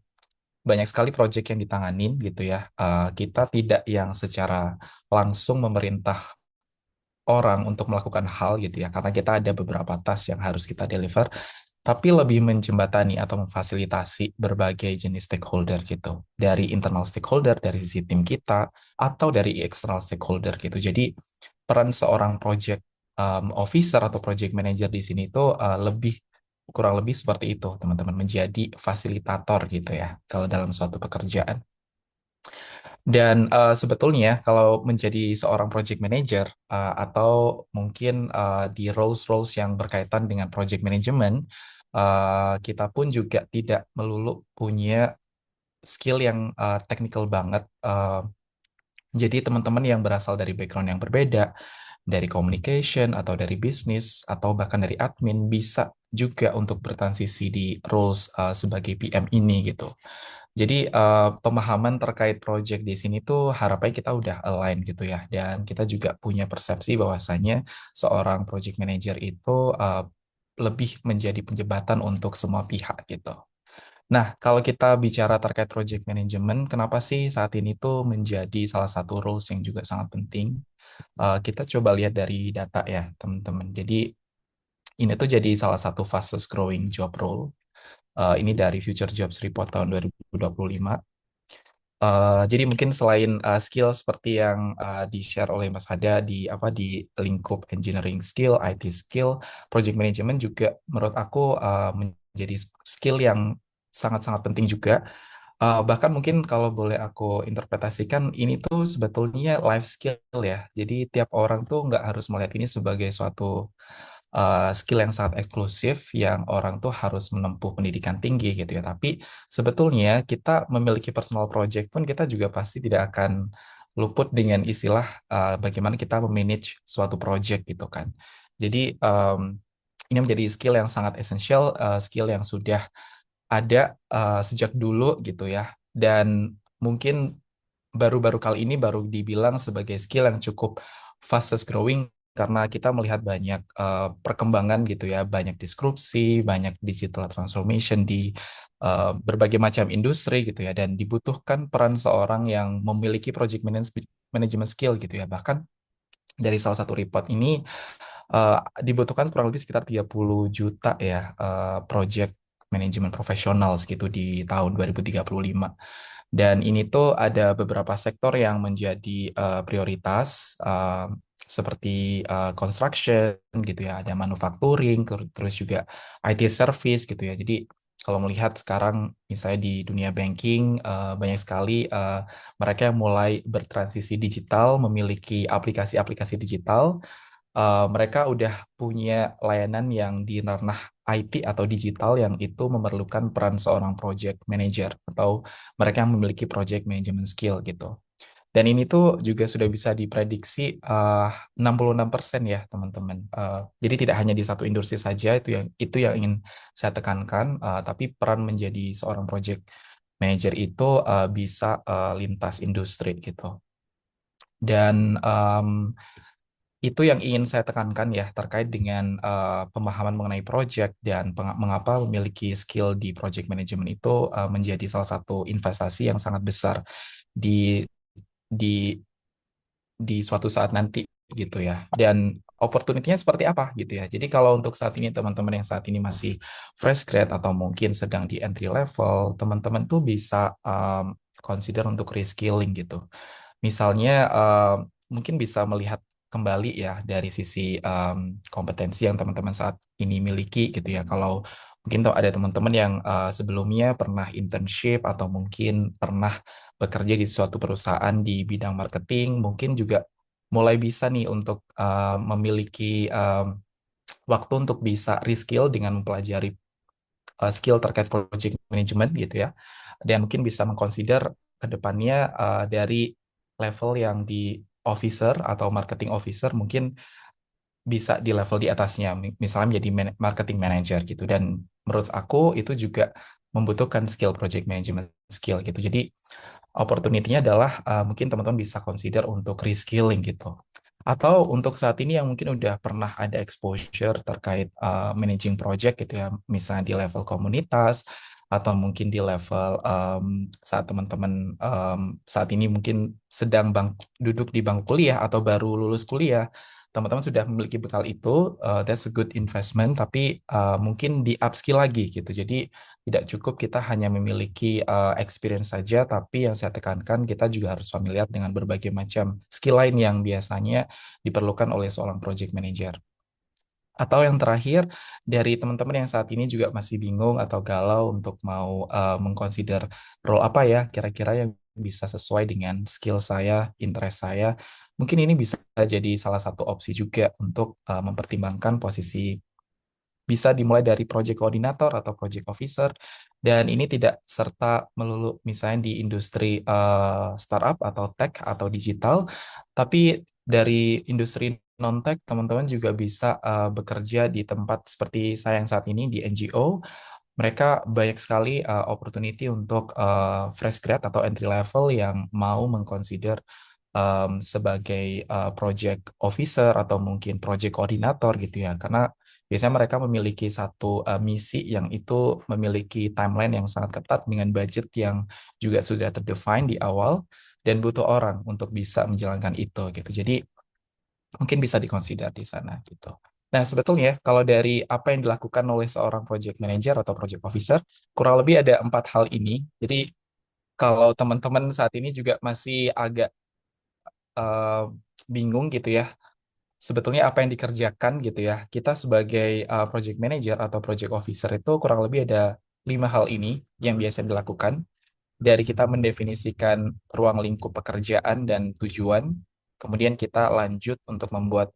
banyak sekali project yang ditanganin gitu ya. Kita tidak yang secara langsung memerintah orang untuk melakukan hal gitu ya, karena kita ada beberapa task yang harus kita deliver, tapi lebih menjembatani atau memfasilitasi berbagai jenis stakeholder gitu. Dari internal stakeholder, dari sisi tim kita, atau dari external stakeholder gitu. Jadi peran seorang project officer atau project manager di sini itu kurang lebih seperti itu, teman-teman, menjadi fasilitator gitu ya, kalau dalam suatu pekerjaan. Dan sebetulnya kalau menjadi seorang project manager atau mungkin di roles-roles yang berkaitan dengan project management, kita pun juga tidak melulu punya skill yang technical banget. Jadi teman-teman yang berasal dari background yang berbeda, dari communication atau dari bisnis atau bahkan dari admin bisa juga untuk bertransisi di roles sebagai PM ini gitu. Jadi pemahaman terkait project di sini tuh harapannya kita udah align gitu ya. Dan kita juga punya persepsi bahwasannya seorang project manager itu lebih menjadi penjembatan untuk semua pihak gitu. Nah, kalau kita bicara terkait project management, kenapa sih saat ini tuh menjadi salah satu roles yang juga sangat penting? Kita coba lihat dari data ya, teman-teman. Jadi ini tuh jadi salah satu fastest growing job role. Ini dari Future Jobs Report tahun 2025. Jadi mungkin selain skill seperti yang di-share oleh Mas Hada di lingkup engineering skill, IT skill, project management juga menurut aku menjadi skill yang sangat-sangat penting juga. Bahkan mungkin kalau boleh aku interpretasikan, ini tuh sebetulnya life skill ya. Jadi tiap orang tuh nggak harus melihat ini sebagai suatu skill yang sangat eksklusif yang orang tuh harus menempuh pendidikan tinggi gitu ya. Tapi sebetulnya kita memiliki personal project pun kita juga pasti tidak akan luput dengan istilah bagaimana kita memanage suatu project gitu kan. Jadi ini menjadi skill yang sangat esensial, skill yang sudah ada sejak dulu gitu ya. Dan mungkin baru-baru kali ini baru dibilang sebagai skill yang cukup fastest growing karena kita melihat banyak perkembangan gitu ya, banyak disrupsi, banyak digital transformation di berbagai macam industri gitu ya, dan dibutuhkan peran seorang yang memiliki project management skill gitu ya. Bahkan dari salah satu report ini dibutuhkan kurang lebih sekitar 30 juta ya project management professionals gitu di tahun 2035. Dan ini tuh ada beberapa sektor yang menjadi prioritas seperti construction gitu ya, ada manufacturing, terus juga IT service gitu ya. Jadi kalau melihat sekarang misalnya di dunia banking banyak sekali mereka yang mulai bertransisi digital, memiliki aplikasi-aplikasi digital. Mereka udah punya layanan yang di ranah IT atau digital yang itu memerlukan peran seorang project manager atau mereka yang memiliki project management skill gitu. Dan ini tuh juga sudah bisa diprediksi 66% ya teman-teman. Jadi tidak hanya di satu industri saja itu yang ingin saya tekankan, tapi peran menjadi seorang project manager itu bisa lintas industri gitu. Dan itu yang ingin saya tekankan ya terkait dengan pemahaman mengenai project dan mengapa memiliki skill di project management itu menjadi salah satu investasi yang sangat besar di di di suatu saat nanti gitu ya. Dan opportunity-nya seperti apa gitu ya. Jadi kalau untuk saat ini teman-teman yang saat ini masih fresh grad atau mungkin sedang di entry level, teman-teman tuh bisa consider untuk reskilling gitu. Misalnya mungkin bisa melihat kembali ya dari sisi kompetensi yang teman-teman saat ini miliki gitu ya. Kalau mungkin tuh ada teman-teman yang sebelumnya pernah internship atau mungkin pernah bekerja di suatu perusahaan di bidang marketing, mungkin juga mulai bisa nih untuk memiliki waktu untuk bisa reskill dengan mempelajari skill terkait project management gitu ya. Dan mungkin bisa mengconsider ke depannya dari level yang di officer atau marketing officer mungkin bisa di level di atasnya, misalnya menjadi marketing manager gitu. Dan menurut aku itu juga membutuhkan skill project management skill gitu. Jadi opportunity-nya adalah mungkin teman-teman bisa consider untuk reskilling gitu. Atau untuk saat ini yang mungkin udah pernah ada exposure terkait managing project gitu ya, misalnya di level komunitas atau mungkin di level saat teman-teman saat ini mungkin sedang duduk di bangku kuliah atau baru lulus kuliah, teman-teman sudah memiliki bekal itu, that's a good investment, tapi mungkin di upskill lagi gitu. Jadi tidak cukup kita hanya memiliki experience saja, tapi yang saya tekankan kita juga harus familiar dengan berbagai macam skill lain yang biasanya diperlukan oleh seorang project manager. Atau yang terakhir, dari teman-teman yang saat ini juga masih bingung atau galau untuk mau mengconsider role apa ya kira-kira yang bisa sesuai dengan skill saya, interest saya, mungkin ini bisa jadi salah satu opsi juga untuk mempertimbangkan posisi bisa dimulai dari project coordinator atau project officer, dan ini tidak serta melulu misalnya di industri startup atau tech atau digital, tapi dari industri non-tech teman-teman juga bisa bekerja di tempat seperti saya yang saat ini di NGO. Mereka banyak sekali opportunity untuk fresh grad atau entry level yang mau mengconsider sebagai project officer atau mungkin project coordinator gitu ya, karena biasanya mereka memiliki satu misi yang itu memiliki timeline yang sangat ketat dengan budget yang juga sudah terdefine di awal dan butuh orang untuk bisa menjalankan itu gitu. Jadi mungkin bisa dikonsider di sana gitu. Nah, sebetulnya kalau dari apa yang dilakukan oleh seorang project manager atau project officer, kurang lebih ada 4 hal ini. Jadi kalau teman-teman saat ini juga masih agak eh, bingung gitu ya, sebetulnya apa yang dikerjakan gitu ya. Kita sebagai project manager atau project officer itu kurang lebih ada 5 hal ini yang biasa dilakukan. Dari kita mendefinisikan ruang lingkup pekerjaan dan tujuan, kemudian kita lanjut untuk membuat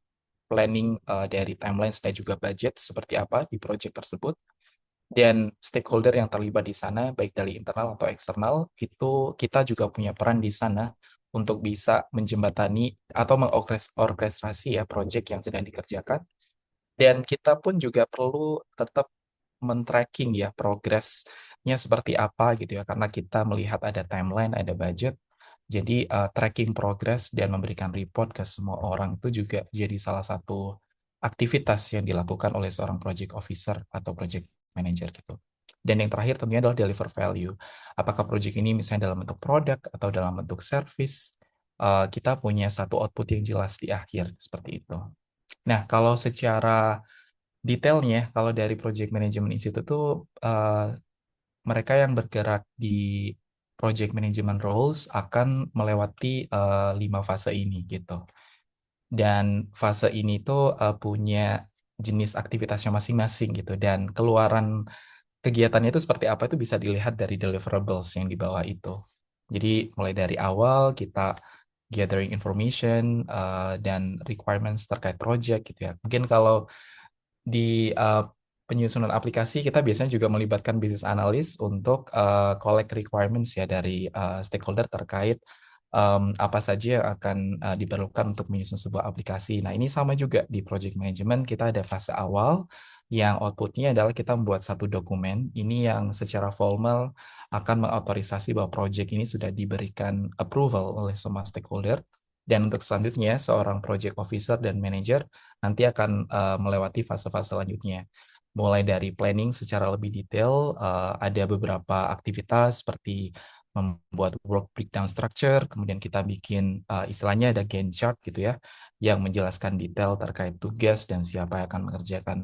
planning dari timeline dan juga budget seperti apa di project tersebut. Dan stakeholder yang terlibat di sana, baik dari internal atau eksternal, itu kita juga punya peran di sana untuk bisa menjembatani atau mengorkestrasi ya project yang sedang dikerjakan. Dan kita pun juga perlu tetap men-tracking ya progresnya seperti apa gitu ya, karena kita melihat ada timeline, ada budget. Jadi tracking progress dan memberikan report ke semua orang itu juga jadi salah satu aktivitas yang dilakukan oleh seorang project officer atau project manager gitu. Dan yang terakhir tentunya adalah deliver value. Apakah project ini misalnya dalam bentuk produk atau dalam bentuk service, kita punya satu output yang jelas di akhir seperti itu. Nah, kalau secara detailnya, kalau dari Project Management Institute itu mereka yang bergerak di Project Management Roles akan melewati 5 fase ini gitu. Dan fase ini tuh punya jenis aktivitasnya masing-masing gitu. Dan keluaran kegiatannya itu seperti apa itu bisa dilihat dari deliverables yang di bawah itu. Jadi mulai dari awal kita gathering information dan requirements terkait project gitu ya. Mungkin kalau di penyusunan aplikasi kita biasanya juga melibatkan business analyst untuk collect requirements ya dari stakeholder terkait apa saja yang akan diperlukan untuk menyusun sebuah aplikasi. Nah, ini sama juga di project management, kita ada fase awal yang outputnya adalah kita membuat satu dokumen, ini yang secara formal akan mengotorisasi bahwa project ini sudah diberikan approval oleh semua stakeholder. Dan untuk selanjutnya, seorang project officer dan manager nanti akan melewati fase-fase selanjutnya. Mulai dari planning secara lebih detail, ada beberapa aktivitas seperti membuat work breakdown structure, kemudian kita bikin istilahnya ada Gantt chart gitu ya, yang menjelaskan detail terkait tugas dan siapa yang akan mengerjakan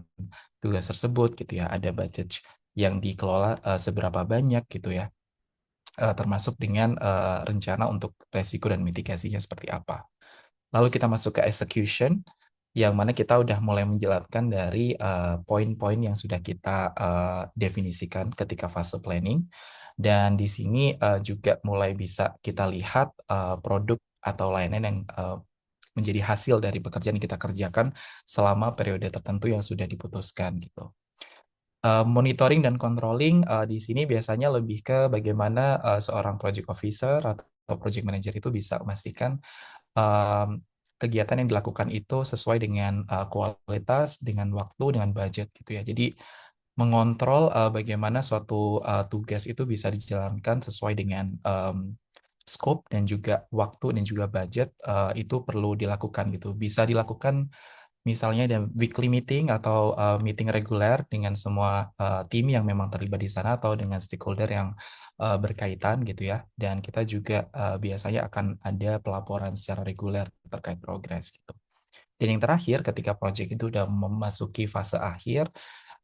tugas tersebut gitu ya. Ada budget yang dikelola seberapa banyak gitu ya, termasuk dengan rencana untuk resiko dan mitigasinya seperti apa. Lalu kita masuk ke execution, yang mana kita udah mulai menjalankan dari poin-poin yang sudah kita definisikan ketika fase planning. Dan di sini juga mulai bisa kita lihat produk atau layanan yang menjadi hasil dari pekerjaan yang kita kerjakan selama periode tertentu yang sudah diputuskan gitu. Monitoring dan controlling di sini biasanya lebih ke bagaimana seorang project officer atau project manager itu bisa memastikan kegiatan yang dilakukan itu sesuai dengan kualitas, dengan waktu, dengan budget gitu ya. Jadi mengontrol bagaimana suatu tugas itu bisa dijalankan sesuai dengan scope dan juga waktu dan juga budget itu perlu dilakukan gitu. Bisa dilakukan misalnya ada weekly meeting atau meeting reguler dengan semua tim yang memang terlibat di sana atau dengan stakeholder yang berkaitan gitu ya. Dan kita juga biasanya akan ada pelaporan secara reguler terkait progres gitu. Dan yang terakhir, ketika project itu udah memasuki fase akhir,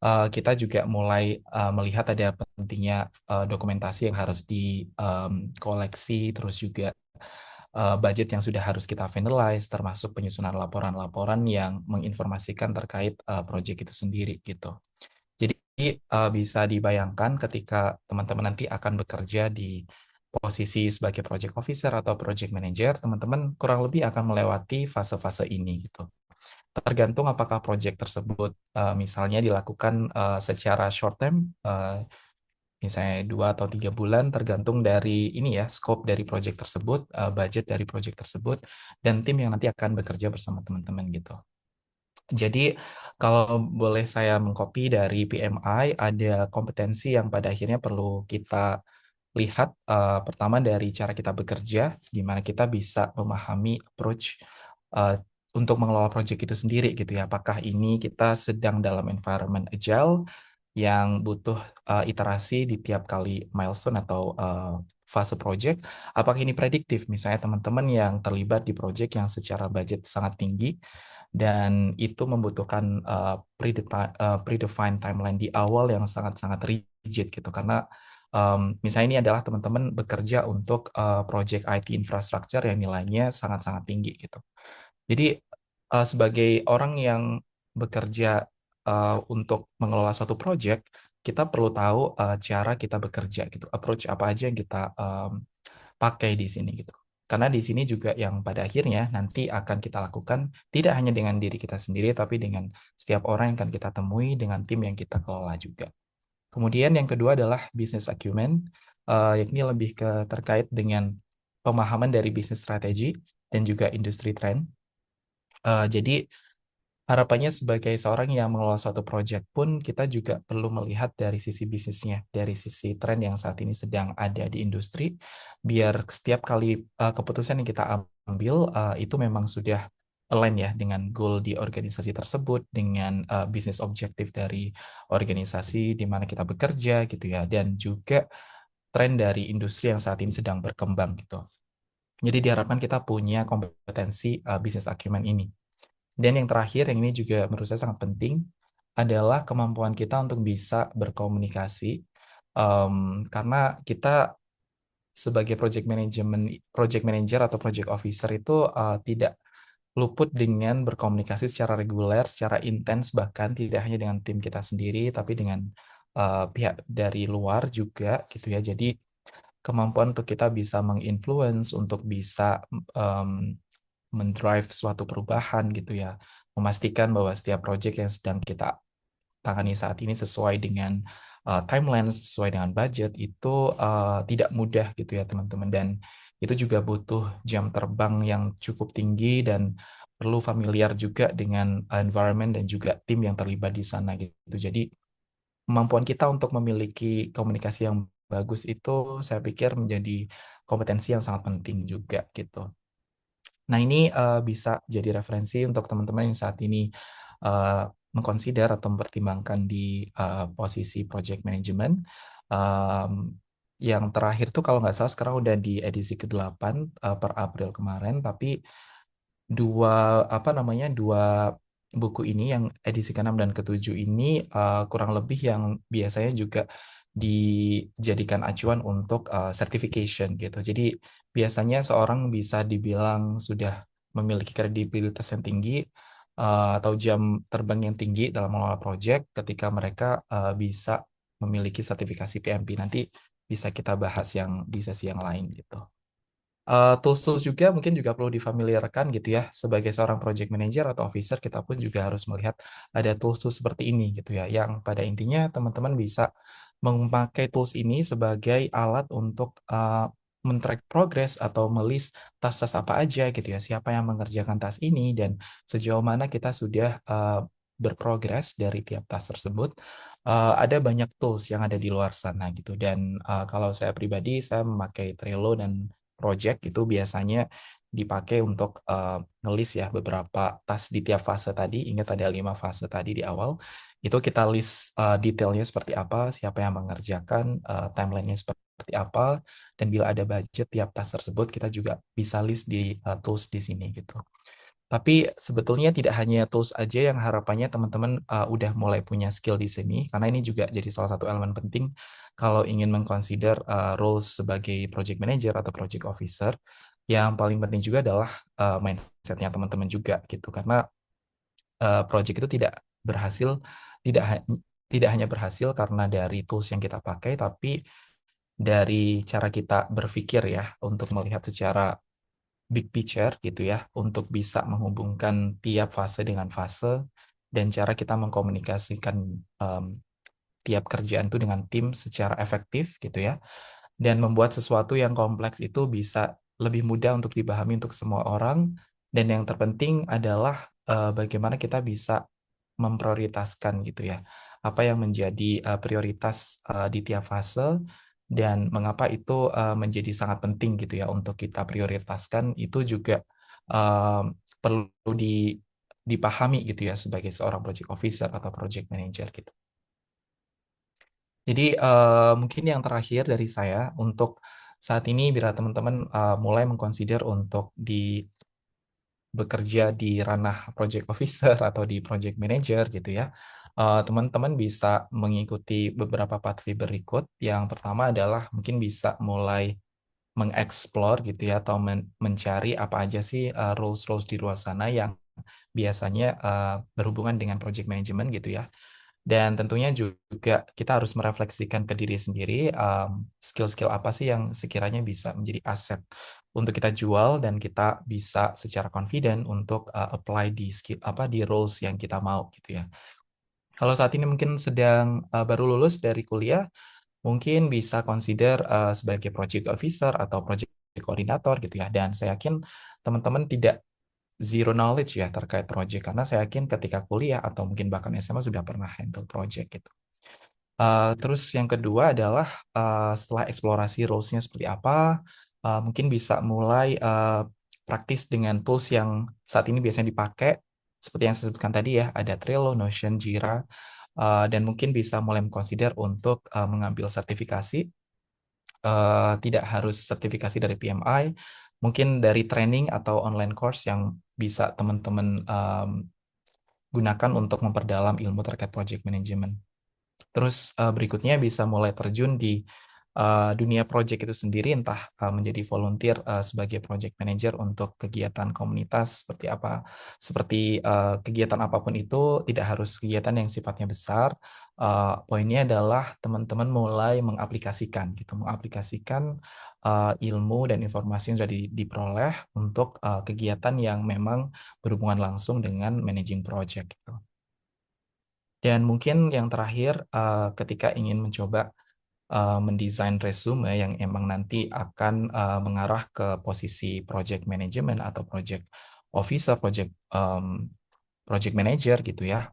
kita juga mulai melihat ada pentingnya dokumentasi yang harus dikoleksi, terus juga budget yang sudah harus kita finalize, termasuk penyusunan laporan-laporan yang menginformasikan terkait project itu sendiri gitu. Jadi bisa dibayangkan ketika teman-teman nanti akan bekerja di posisi sebagai project officer atau project manager, teman-teman kurang lebih akan melewati fase-fase ini gitu. Tergantung apakah project tersebut misalnya dilakukan secara short term, misalnya 2 atau 3 bulan, tergantung dari ini ya, scope dari project tersebut, budget dari project tersebut, dan tim yang nanti akan bekerja bersama teman-teman gitu. Jadi kalau boleh saya mengcopy dari PMI, ada kompetensi yang pada akhirnya perlu kita lihat. Pertama dari cara kita bekerja, di mana kita bisa memahami approach uh, untuk mengelola project itu sendiri gitu ya. Apakah ini kita sedang dalam environment agile yang butuh iterasi di tiap kali milestone atau fase project? Apakah ini prediktif? Misalnya teman-teman yang terlibat di project yang secara budget sangat tinggi, dan itu membutuhkan predefined timeline di awal yang sangat-sangat rigid gitu, karena misalnya ini adalah teman-teman bekerja untuk project IT infrastructure yang nilainya sangat-sangat tinggi gitu. Jadi sebagai orang yang bekerja untuk mengelola suatu project, kita perlu tahu cara kita bekerja gitu, approach apa aja yang kita pakai di sini gitu. Karena di sini juga yang pada akhirnya nanti akan kita lakukan tidak hanya dengan diri kita sendiri, tapi dengan setiap orang yang akan kita temui, dengan tim yang kita kelola juga. Kemudian yang kedua adalah business acumen, yakni lebih ke terkait dengan pemahaman dari bisnis strategi dan juga industri trend. Jadi harapannya sebagai seorang yang mengelola suatu project pun kita juga perlu melihat dari sisi bisnisnya, dari sisi tren yang saat ini sedang ada di industri, biar setiap kali keputusan yang kita ambil itu memang sudah align ya dengan goal di organisasi tersebut, dengan bisnis objektif dari organisasi di mana kita bekerja gitu ya, dan juga tren dari industri yang saat ini sedang berkembang gitu. Jadi diharapkan kita punya kompetensi bisnis acumen ini. Dan yang terakhir, yang ini juga menurut saya sangat penting, adalah kemampuan kita untuk bisa berkomunikasi. Karena kita sebagai project manager atau project officer itu tidak luput dengan berkomunikasi secara reguler, secara intens, bahkan tidak hanya dengan tim kita sendiri, tapi dengan pihak dari luar juga gitu ya. Jadi kemampuan untuk kita bisa menginfluence, untuk bisa mendrive suatu perubahan gitu ya, memastikan bahwa setiap project yang sedang kita tangani saat ini sesuai dengan timeline, sesuai dengan budget itu tidak mudah gitu ya teman-teman. Dan itu juga butuh jam terbang yang cukup tinggi dan perlu familiar juga dengan environment dan juga tim yang terlibat di sana gitu. Jadi kemampuan kita untuk memiliki komunikasi yang bagus itu saya pikir menjadi kompetensi yang sangat penting juga gitu. Nah, ini bisa jadi referensi untuk teman-teman yang saat ini mengconsider atau mempertimbangkan di posisi project management. Yang terakhir tuh kalau nggak salah sekarang udah di edisi ke-8 per April kemarin, tapi dua buku ini yang edisi ke-6 dan ke-7 ini kurang lebih yang biasanya juga dijadikan acuan untuk certification gitu. Jadi biasanya seorang bisa dibilang sudah memiliki kredibilitas yang tinggi atau jam terbang yang tinggi dalam mengelola project ketika mereka bisa memiliki sertifikasi PMP. Nanti bisa kita bahas yang di sesi yang lain gitu. Tools-tools juga mungkin juga perlu difamiliarkan gitu ya. Sebagai seorang project manager atau officer, kita pun juga harus melihat ada tools-tools seperti ini gitu ya. Yang pada intinya teman-teman bisa memakai tools ini sebagai alat untuk men-track progress atau melist tas-tas apa aja gitu ya. Siapa yang mengerjakan tas ini dan sejauh mana kita sudah berprogres dari tiap tas tersebut. Ada banyak tools yang ada di luar sana gitu. Dan kalau saya pribadi, saya memakai Trello dan project itu biasanya dipakai untuk ngelis ya beberapa tas di tiap fase tadi. Ingat ada 5 fase tadi di awal. Itu kita list detailnya seperti apa, siapa yang mengerjakan, timelinenya seperti apa, dan bila ada budget tiap tas tersebut kita juga bisa list di tools di sini gitu. Tapi sebetulnya tidak hanya tools aja yang harapannya teman-teman udah mulai punya skill di sini, karena ini juga jadi salah satu elemen penting kalau ingin mengconsider roles sebagai project manager atau project officer. Yang paling penting juga adalah mindsetnya teman-teman juga gitu, karena project itu tidak berhasil, tidak ha- tidak hanya berhasil karena dari tools yang kita pakai, tapi dari cara kita berpikir ya untuk melihat secara big picture gitu ya untuk bisa menghubungkan tiap fase dengan fase dan cara kita mengkomunikasikan tiap kerjaan itu dengan tim secara efektif gitu ya dan membuat sesuatu yang kompleks itu bisa lebih mudah untuk dipahami untuk semua orang dan yang terpenting adalah bagaimana kita bisa memprioritaskan gitu ya apa yang menjadi prioritas di tiap fase dan mengapa itu menjadi sangat penting gitu ya untuk kita prioritaskan itu juga perlu dipahami gitu ya sebagai seorang project officer atau project manager gitu. Jadi mungkin yang terakhir dari saya untuk saat ini bila teman-teman mulai mengconsider untuk bekerja di ranah project officer atau di project manager gitu ya, teman-teman bisa mengikuti beberapa pathway berikut. Yang pertama adalah mungkin bisa mulai mengeksplor gitu ya atau mencari apa aja sih roles-roles di luar sana yang biasanya berhubungan dengan project management gitu ya. Dan tentunya juga kita harus merefleksikan ke diri sendiri skill-skill apa sih yang sekiranya bisa menjadi aset untuk kita jual dan kita bisa secara confident untuk apply di skill apa di roles yang kita mau gitu ya. Kalau saat ini mungkin sedang baru lulus dari kuliah, mungkin bisa consider sebagai project officer atau project koordinator gitu ya. Dan saya yakin teman-teman tidak zero knowledge ya terkait project karena saya yakin ketika kuliah atau mungkin bahkan SMA sudah pernah handle project gitu. Terus yang kedua adalah setelah eksplorasi roles-nya seperti apa, mungkin bisa mulai praktis dengan tools yang saat ini biasanya dipakai, seperti yang saya sebutkan tadi ya, ada Trello, Notion, Jira, dan mungkin bisa mulai consider untuk mengambil sertifikasi. Tidak harus sertifikasi dari PMI, mungkin dari training atau online course yang bisa teman-teman gunakan untuk memperdalam ilmu terkait project management. Terus berikutnya bisa mulai terjun di dunia project itu sendiri, entah menjadi volunteer sebagai project manager untuk kegiatan komunitas seperti apa, seperti kegiatan apapun itu tidak harus kegiatan yang sifatnya besar. Poinnya adalah teman-teman mulai mengaplikasikan gitu, mengaplikasikan ilmu dan informasi yang sudah diperoleh untuk kegiatan yang memang berhubungan langsung dengan managing project gitu. Dan mungkin yang terakhir, ketika ingin mencoba mendesain resume yang emang nanti akan mengarah ke posisi project management atau project officer, project manager gitu ya.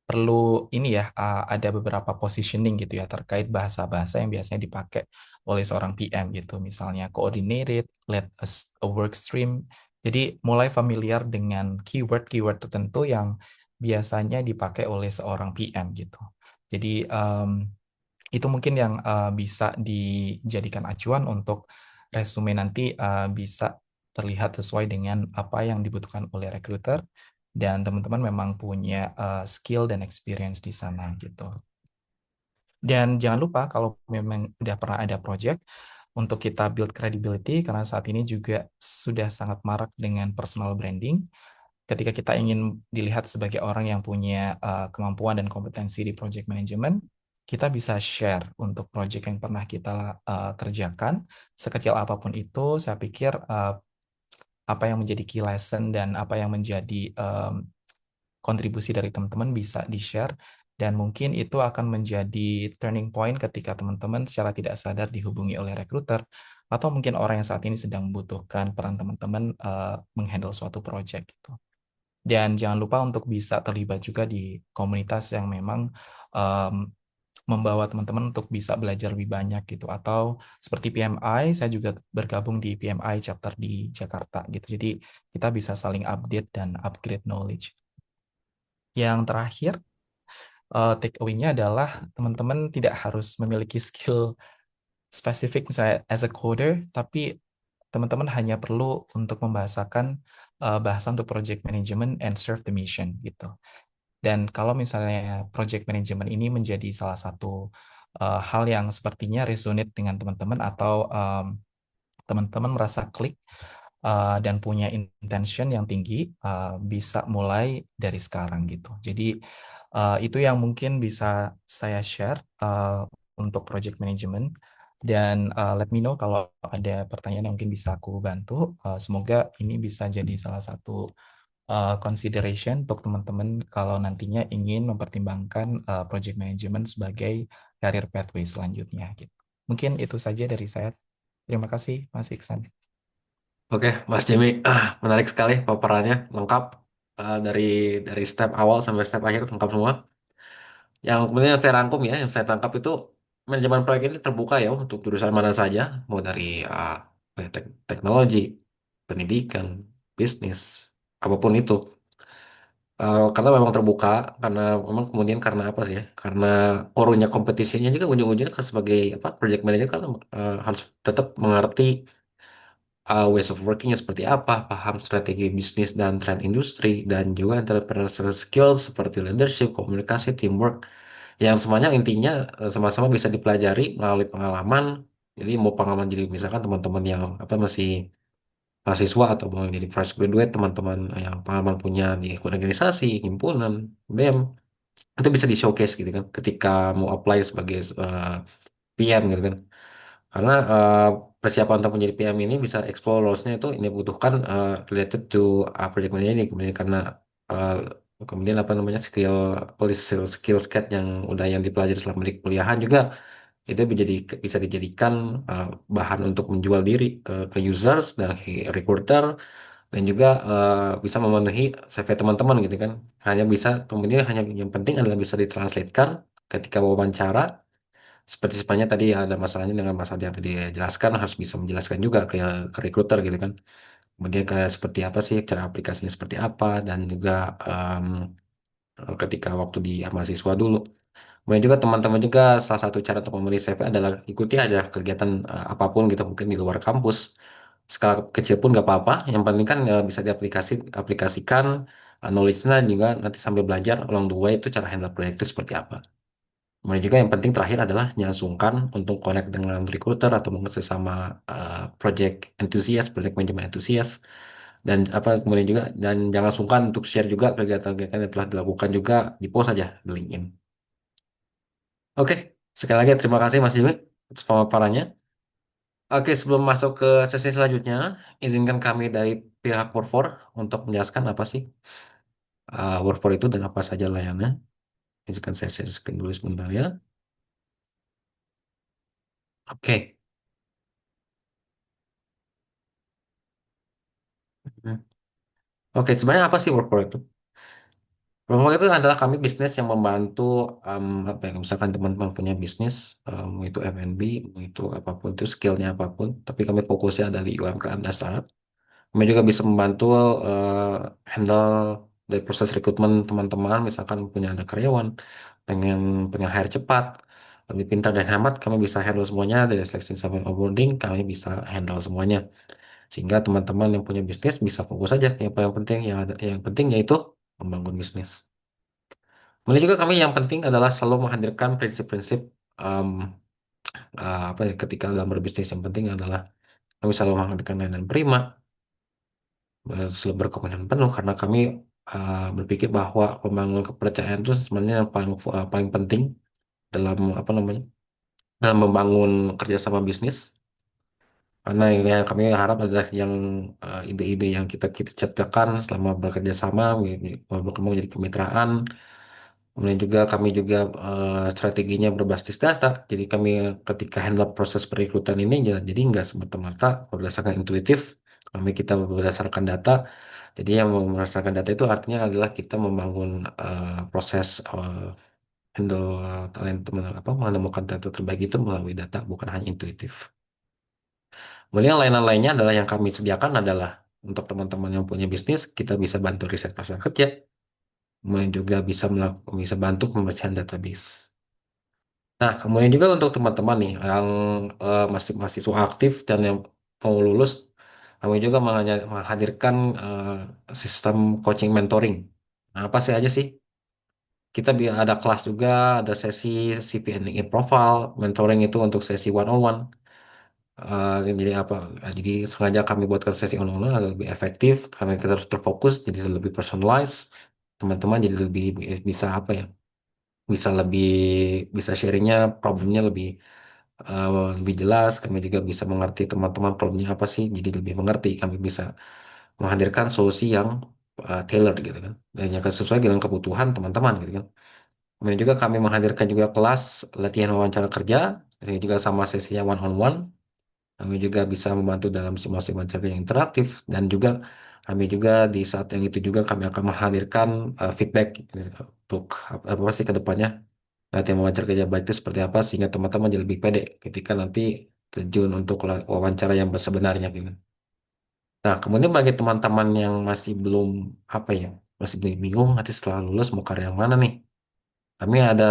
Perlu ini ya, ada beberapa positioning gitu ya terkait bahasa-bahasa yang biasanya dipakai oleh seorang PM gitu. Misalnya coordinated, lead a work stream. Jadi mulai familiar dengan keyword-keyword tertentu yang biasanya dipakai oleh seorang PM gitu. Jadi itu mungkin yang bisa dijadikan acuan untuk resume nanti bisa terlihat sesuai dengan apa yang dibutuhkan oleh recruiter dan teman-teman memang punya skill dan experience di sana gitu. Dan jangan lupa kalau memang udah pernah ada project untuk kita build credibility karena saat ini juga sudah sangat marak dengan personal branding. Ketika kita ingin dilihat sebagai orang yang punya kemampuan dan kompetensi di project management, kita bisa share untuk project yang pernah kita kerjakan, sekecil apapun itu. Saya pikir apa yang menjadi key lesson dan apa yang menjadi kontribusi dari teman-teman bisa di-share dan mungkin itu akan menjadi turning point ketika teman-teman secara tidak sadar dihubungi oleh recruiter atau mungkin orang yang saat ini sedang membutuhkan peran teman-teman menghandle suatu project gitu. Dan jangan lupa untuk bisa terlibat juga di komunitas yang memang um, membawa teman-teman untuk bisa belajar lebih banyak gitu. Atau seperti PMI, saya juga bergabung di PMI chapter di Jakarta gitu. Jadi kita bisa saling update dan upgrade knowledge. Yang terakhir, take away-nya adalah teman-teman tidak harus memiliki skill spesifik misalnya as a coder, tapi teman-teman hanya perlu untuk membahasakan bahasa untuk project management and serve the mission gitu. Dan kalau misalnya project management ini menjadi salah satu hal yang sepertinya resonate dengan teman-teman atau teman-teman merasa klik dan punya intention yang tinggi, bisa mulai dari sekarang gitu. Jadi itu yang mungkin bisa saya share untuk project management. Dan let me know kalau ada pertanyaan yang mungkin bisa aku bantu. Semoga ini bisa jadi salah satu consideration untuk teman-teman kalau nantinya ingin mempertimbangkan project management sebagai career pathway selanjutnya gitu. Mungkin itu saja dari saya. Terima kasih, Mas Iksan. Oke, Mas Jimmy, menarik sekali paparannya, lengkap. Dari step awal sampai step akhir lengkap semua. Yang kemudian yang saya rangkum ya, yang saya tangkap itu manajemen proyek ini terbuka ya untuk jurusan mana saja, mau dari teknologi, pendidikan, bisnis, apapun itu. Karena memang terbuka, karena memang kemudian karena apa sih ya? Karena korunya kompetisinya juga ujung-ujungnya kan sebagai apa project manager kan harus tetap mengerti ways of workingnya seperti apa, paham strategi bisnis dan tren industri, dan juga entrepreneurial skills seperti leadership, komunikasi, teamwork, yang semuanya intinya sama-sama bisa dipelajari melalui pengalaman. Jadi mau pengalaman jadi misalkan teman-teman yang apa masih mahasiswa atau mau jadi fresh graduate, teman-teman yang pengalaman punya di organisasi, himpunan, BEM, itu bisa di showcase gitu kan ketika mau apply sebagai PM gitu kan. Karena persiapan untuk menjadi PM ini bisa explore roles-nya itu ini butuhkan related to project manager ini kemudian karena uh, kemudian apa namanya skill set yang udah yang dipelajari selama di kuliahan juga itu bisa dijadikan bahan untuk menjual diri ke users dan ke recruiter dan juga bisa memenuhi CV teman-teman gitu kan. Hanya bisa kemudian hanya yang penting adalah bisa ditranslatekan ketika wawancara seperti sebenarnya tadi ada masalahnya dengan Mas Adi yang tadi jelaskan harus bisa menjelaskan juga ke recruiter gitu kan. Kemudian kayak seperti apa sih cara aplikasinya seperti apa dan juga ketika waktu di mahasiswa dulu. Kemudian juga teman-teman juga salah satu cara untuk memenuhi CV adalah ikuti aja kegiatan apapun gitu mungkin di luar kampus. Skala kecil pun nggak apa-apa. Yang penting kan bisa aplikasikan knowledge-nya juga nanti sambil belajar along the way itu cara handle proyek itu seperti apa. Kemudian juga yang penting terakhir adalah jangan sungkan untuk connect dengan recruiter atau mungkin sesama project enthusiast, project management enthusiast dan apa kemudian juga dan jangan sungkan untuk share juga kegiatan-kegiatan yang telah dilakukan juga di post aja di LinkedIn. Oke, sekali lagi terima kasih Mas Jimmy atas pemaparannya. Oke, sebelum masuk ke sesi selanjutnya, izinkan kami dari pihak Workfor untuk menjelaskan apa sih Workfor itu dan apa saja layannya. Izinkan saya share screen dulu sebentar ya. Oke. Hmm. Oke, sebenarnya apa sih work for itu? Work itu adalah kami bisnis yang membantu apa ya, misalkan teman-teman punya bisnis, mau itu F&B, mau itu apapun itu skillnya apapun, tapi kami fokusnya ada di UMKM dan startup. Kami juga bisa membantu eh, handle dari proses rekrutmen teman-teman, misalkan punya ada karyawan, pengen pengen hire cepat, lebih pintar dan hemat, kami bisa handle semuanya dari seleksi sampai onboarding, kami bisa handle semuanya. Sehingga teman-teman yang punya bisnis bisa fokus aja ke yang paling penting yang penting yaitu membangun bisnis. Kemudian juga kami yang penting adalah selalu menghadirkan prinsip-prinsip em, apa ya ketika dalam berbisnis yang penting adalah kami selalu menghadirkan layanan prima, selalu berkomitmen penuh karena kami berpikir bahwa pembangunan kepercayaan itu sebenarnya yang paling penting dalam apa namanya dalam membangun kerjasama bisnis. Karena yang kami harap adalah yang ide-ide yang kita ciptakan selama bekerja sama berkembang jadi kemitraan. Kemudian juga kami juga strateginya berbasis data. Jadi kami ketika handle proses perekrutan ini jadi nggak semata-mata berdasarkan intuitif. Kita berdasarkan data. Jadi yang berdasarkan data itu artinya adalah kita membangun proses handle talent apa menemukan data terbaik itu melalui data bukan hanya intuitif. Kemudian layanan-lainnya adalah yang kami sediakan adalah untuk teman-teman yang punya bisnis, kita bisa bantu riset pasar kerja, kemudian juga bisa bantu pembersihan database. Nah, kemudian juga untuk teman-teman nih yang masih mahasiswa aktif dan yang mau lulus, kami juga menghadirkan sistem coaching mentoring. Nah, apa sih aja sih? Kita ada kelas juga, ada sesi CV and LinkedIn profile, mentoring itu untuk sesi one on one. Jadi apa? Jadi sengaja kami buatkan sesi online agar lebih efektif karena kita harus terfokus, jadi lebih personalized. Teman-teman jadi lebih bisa apa ya? Bisa lebih bisa sharingnya problemnya eh, lebih jelas. Kami juga bisa mengerti teman-teman problemnya apa sih, jadi lebih mengerti. Kami bisa menghadirkan solusi yang tailored gitu kan, dan yang sesuai dengan kebutuhan teman-teman gitu kan. Kemudian juga kami menghadirkan juga kelas latihan wawancara kerja, ini juga sama sesinya one on one. Kami juga bisa membantu dalam simulasi wawancara yang interaktif dan juga kami juga di saat yang itu juga kami akan menghadirkan feedback untuk apa sih ke depannya latihan wawancara kerja baik itu seperti apa sehingga teman-teman jadi lebih pede ketika nanti terjun untuk wawancara yang sebenarnya gitu. Nah, kemudian bagi teman-teman yang masih belum apa ya, masih bingung nanti setelah lulus mau karya yang mana nih? Kami ada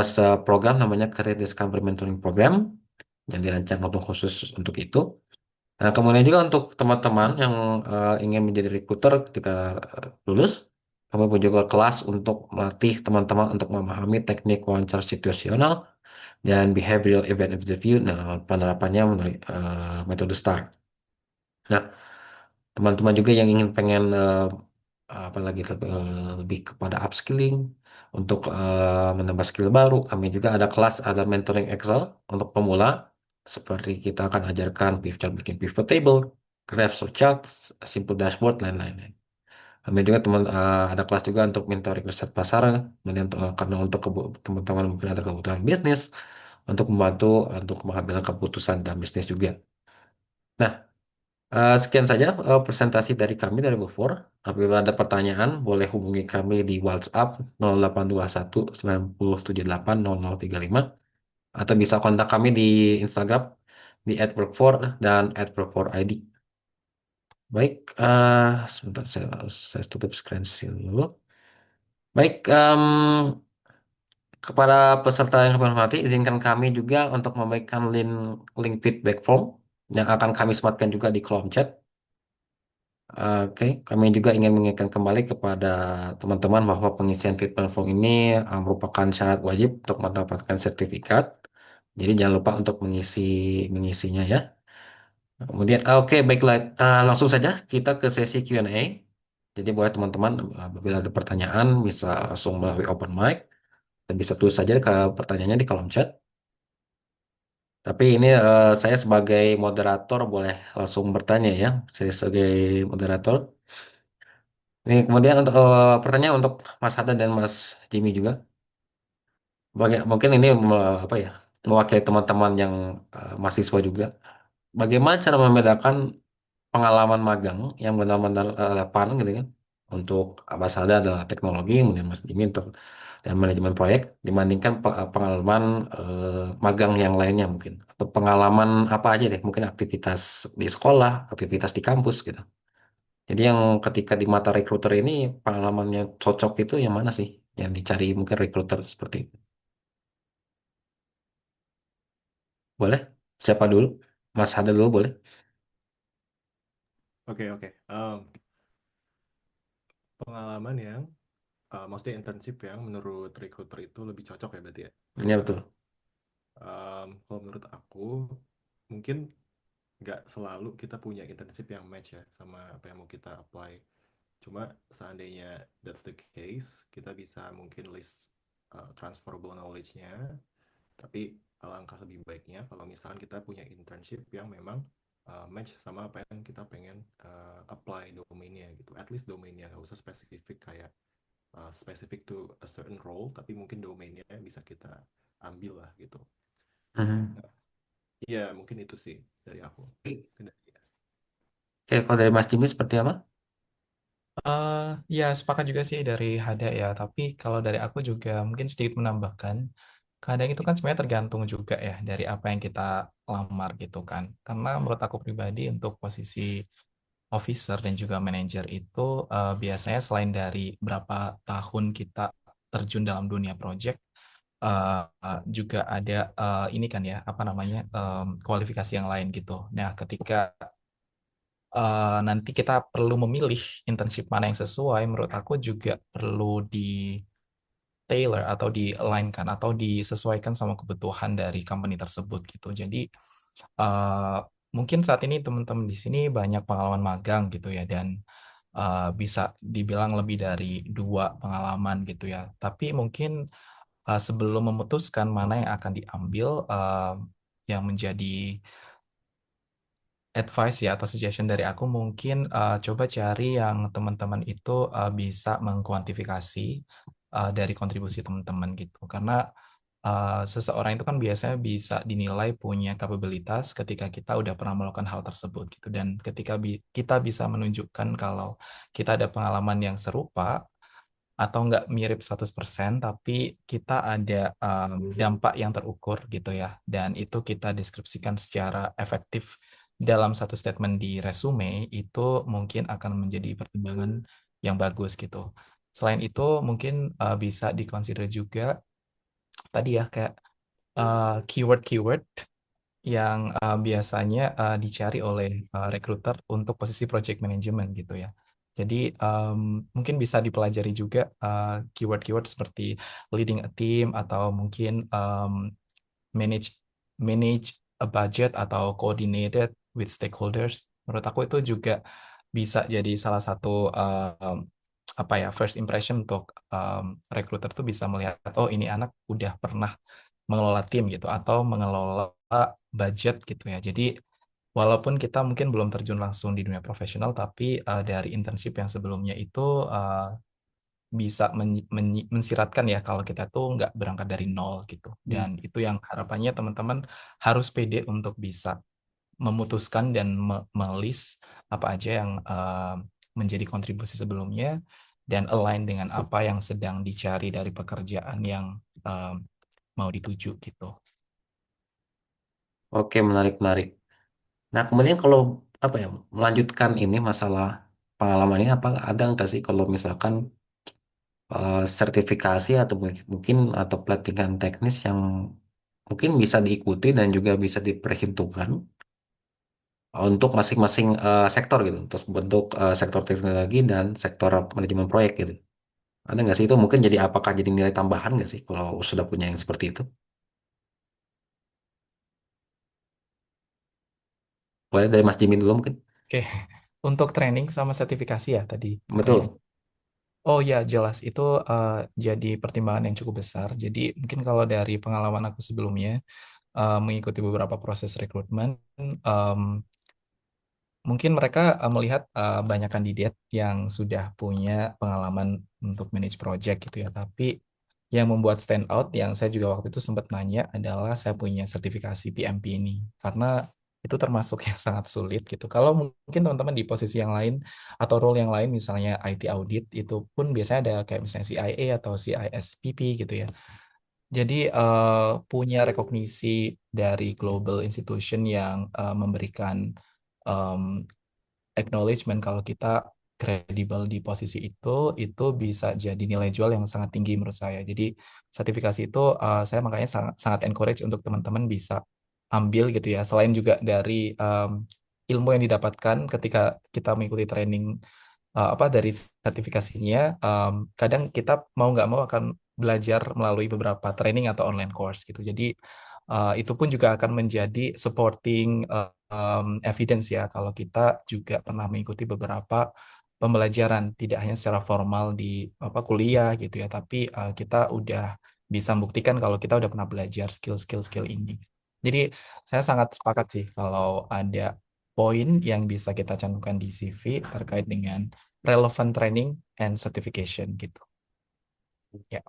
program namanya Career Discovery Mentoring Program yang dirancang untuk khusus untuk itu. Nah, kemudian juga untuk teman-teman yang ingin menjadi recruiter ketika lulus, kami pun juga kelas untuk melatih teman-teman untuk memahami teknik wawancara situasional dan behavioral event interview. Nah, penerapannya melalui metode STAR. Nah, teman-teman juga yang ingin pengen apa lagi lebih kepada upskilling untuk menambah skill baru. Kami juga ada kelas, ada mentoring Excel untuk pemula. Seperti kita akan ajarkan bikin pivot table, graphs or charts, simple dashboard, lain-lain. Kami juga ada kelas juga untuk mentoring riset pasar, kemudian karena untuk teman-teman mungkin ada kebutuhan bisnis, untuk membantu untuk mengambil keputusan dalam bisnis juga. Nah, sekian saja presentasi dari kami dari Bufor. Apabila ada pertanyaan, boleh hubungi kami di WhatsApp 0821 9078 0035 atau bisa kontak kami di Instagram di @workfor dan @workfor_id. Baik, sebentar saya tutup screen dulu. Baik, kepada peserta yang kami hormati, izinkan kami juga untuk memberikan link feedback form yang akan kami sematkan juga di kolom chat. Oke, kami juga ingin mengingatkan kembali kepada teman-teman bahwa pengisian fit platform ini merupakan syarat wajib untuk mendapatkan sertifikat. Jadi jangan lupa untuk mengisinya ya. Kemudian, oke, baiklah. Langsung saja kita ke sesi Q&A. Jadi boleh teman-teman apabila ada pertanyaan bisa langsung melalui open mic dan bisa tulis saja ke pertanyaannya di kolom chat. Tapi ini saya sebagai moderator boleh langsung bertanya ya. Saya sebagai moderator. Ini kemudian untuk pertanyaan untuk Mas Hadan dan Mas Jimmy juga. Mungkin ini apa ya? mewakili teman-teman yang mahasiswa juga. Bagaimana cara membedakan pengalaman magang yang benar-benar relevan gitu kan untuk masalah adalah teknologi, kemudian Mas Jimmy untuk dan manajemen proyek dibandingkan pengalaman magang yang lainnya mungkin atau pengalaman apa aja deh mungkin aktivitas di sekolah, aktivitas di kampus gitu. Jadi yang ketika di mata recruiter ini pengalamannya cocok itu yang mana sih yang dicari mungkin recruiter seperti itu. Boleh? Siapa dulu? Mas Hada dulu boleh? Oke, oke. Pengalaman yang maksudnya internship yang menurut recruiter itu lebih cocok ya berarti ya. Ini betul. Kalau menurut aku mungkin nggak selalu kita punya internship yang match ya sama apa yang mau kita apply. Cuma seandainya that's the case, kita bisa mungkin list transferable knowledge-nya, tapi alangkah lebih baiknya kalau misalkan kita punya internship yang memang match sama apa yang kita pengen apply domainnya gitu. At least domainnya nggak usah spesifik kayak specific to a certain role, tapi mungkin domainnya bisa kita ambil lah gitu. Mhm. Nah, iya mungkin itu sih dari aku. Mungkin dari- Kalau dari Mas Jimmy seperti apa? Eh, ya, sepakat juga sih dari Hada ya. Tapi kalau dari aku juga mungkin sedikit menambahkan, kadang itu kan sebenarnya tergantung juga ya dari apa yang kita lamar gitu kan. Karena menurut aku pribadi untuk posisi officer dan juga manager itu biasanya selain dari berapa tahun kita terjun dalam dunia project, juga ada ini kan ya, apa namanya, kualifikasi yang lain gitu. Nah, ketika nanti kita perlu memilih internship mana yang sesuai, menurut aku juga perlu di tailor atau di-align-kan atau disesuaikan sama kebutuhan dari company tersebut gitu. Jadi eh, mungkin saat ini teman-teman di sini banyak pengalaman magang gitu ya dan bisa dibilang lebih dari 2 pengalaman gitu ya. Tapi mungkin sebelum memutuskan mana yang akan diambil, yang menjadi advice ya atau suggestion dari aku mungkin coba cari yang teman-teman itu bisa mengkuantifikasi dari kontribusi teman-teman gitu. Karena seseorang itu kan biasanya bisa dinilai punya kapabilitas ketika kita udah pernah melakukan hal tersebut gitu. Dan ketika kita bisa menunjukkan kalau kita ada pengalaman yang serupa atau nggak mirip 100%, tapi kita ada dampak yang terukur gitu ya. Dan itu kita deskripsikan secara efektif dalam satu statement di resume, itu mungkin akan menjadi pertimbangan yang bagus gitu. Selain itu, mungkin bisa dikonsider juga tadi ya kayak keyword-keyword yang biasanya dicari oleh recruiter untuk posisi project management gitu ya. Jadi mungkin bisa dipelajari juga keyword-keyword seperti leading a team atau mungkin manage manage a budget atau coordinated with stakeholders. Menurut aku itu juga bisa jadi salah satu apa ya first impression untuk recruiter tuh bisa melihat oh ini anak udah pernah mengelola tim gitu atau mengelola budget gitu ya. Jadi walaupun kita mungkin belum terjun langsung di dunia profesional, tapi dari internship yang sebelumnya itu bisa mensiratkan ya kalau kita tuh nggak berangkat dari nol gitu. Dan itu yang harapannya teman-teman harus pede untuk bisa memutuskan dan melis apa aja yang menjadi kontribusi sebelumnya dan align dengan apa yang sedang dicari dari pekerjaan yang uh, mau dituju gitu. Oke, menarik menarik. Nah, kemudian kalau apa ya melanjutkan ini masalah pengalaman ini apa ada nggak sih kalau misalkan sertifikasi atau mungkin atau pelatihan teknis yang mungkin bisa diikuti dan juga bisa diperhitungkan untuk masing-masing sektor gitu, untuk bentuk sektor teknologi dan sektor manajemen proyek gitu. Ada nggak sih itu mungkin jadi apakah jadi nilai tambahan nggak sih kalau sudah punya yang seperti itu? Boleh dari Mas Jimin dulu mungkin. Oke, untuk training sama sertifikasi ya tadi pertanyaan. Betul. Oh ya, jelas itu jadi pertimbangan yang cukup besar. Jadi mungkin kalau dari pengalaman aku sebelumnya mengikuti beberapa proses rekrutmen, em, mungkin mereka melihat banyak kandidat yang sudah punya pengalaman untuk manage project gitu ya. Tapi yang membuat stand out yang saya juga waktu itu sempat nanya adalah saya punya sertifikasi PMP ini karena itu termasuk yang sangat sulit gitu. Kalau mungkin teman-teman di posisi yang lain atau role yang lain misalnya IT audit itu pun biasanya ada kayak misalnya CIA atau CISPP gitu ya. Jadi punya rekognisi dari global institution yang memberikan em, acknowledgement kalau kita kredibel di posisi itu bisa jadi nilai jual yang sangat tinggi menurut saya. Jadi sertifikasi itu saya makanya sangat, sangat encourage untuk teman-teman bisa ambil gitu ya. Selain juga dari ilmu yang didapatkan ketika kita mengikuti training apa dari sertifikasinya, kadang kita mau nggak mau akan belajar melalui beberapa training atau online course gitu. Jadi itu pun juga akan menjadi supporting evidence ya kalau kita juga pernah mengikuti beberapa pembelajaran tidak hanya secara formal di apa kuliah gitu ya, tapi kita udah bisa membuktikan kalau kita udah pernah belajar skill ini. Jadi saya sangat sepakat sih kalau ada poin yang bisa kita cantumkan di CV terkait dengan relevant training and certification gitu. Ya.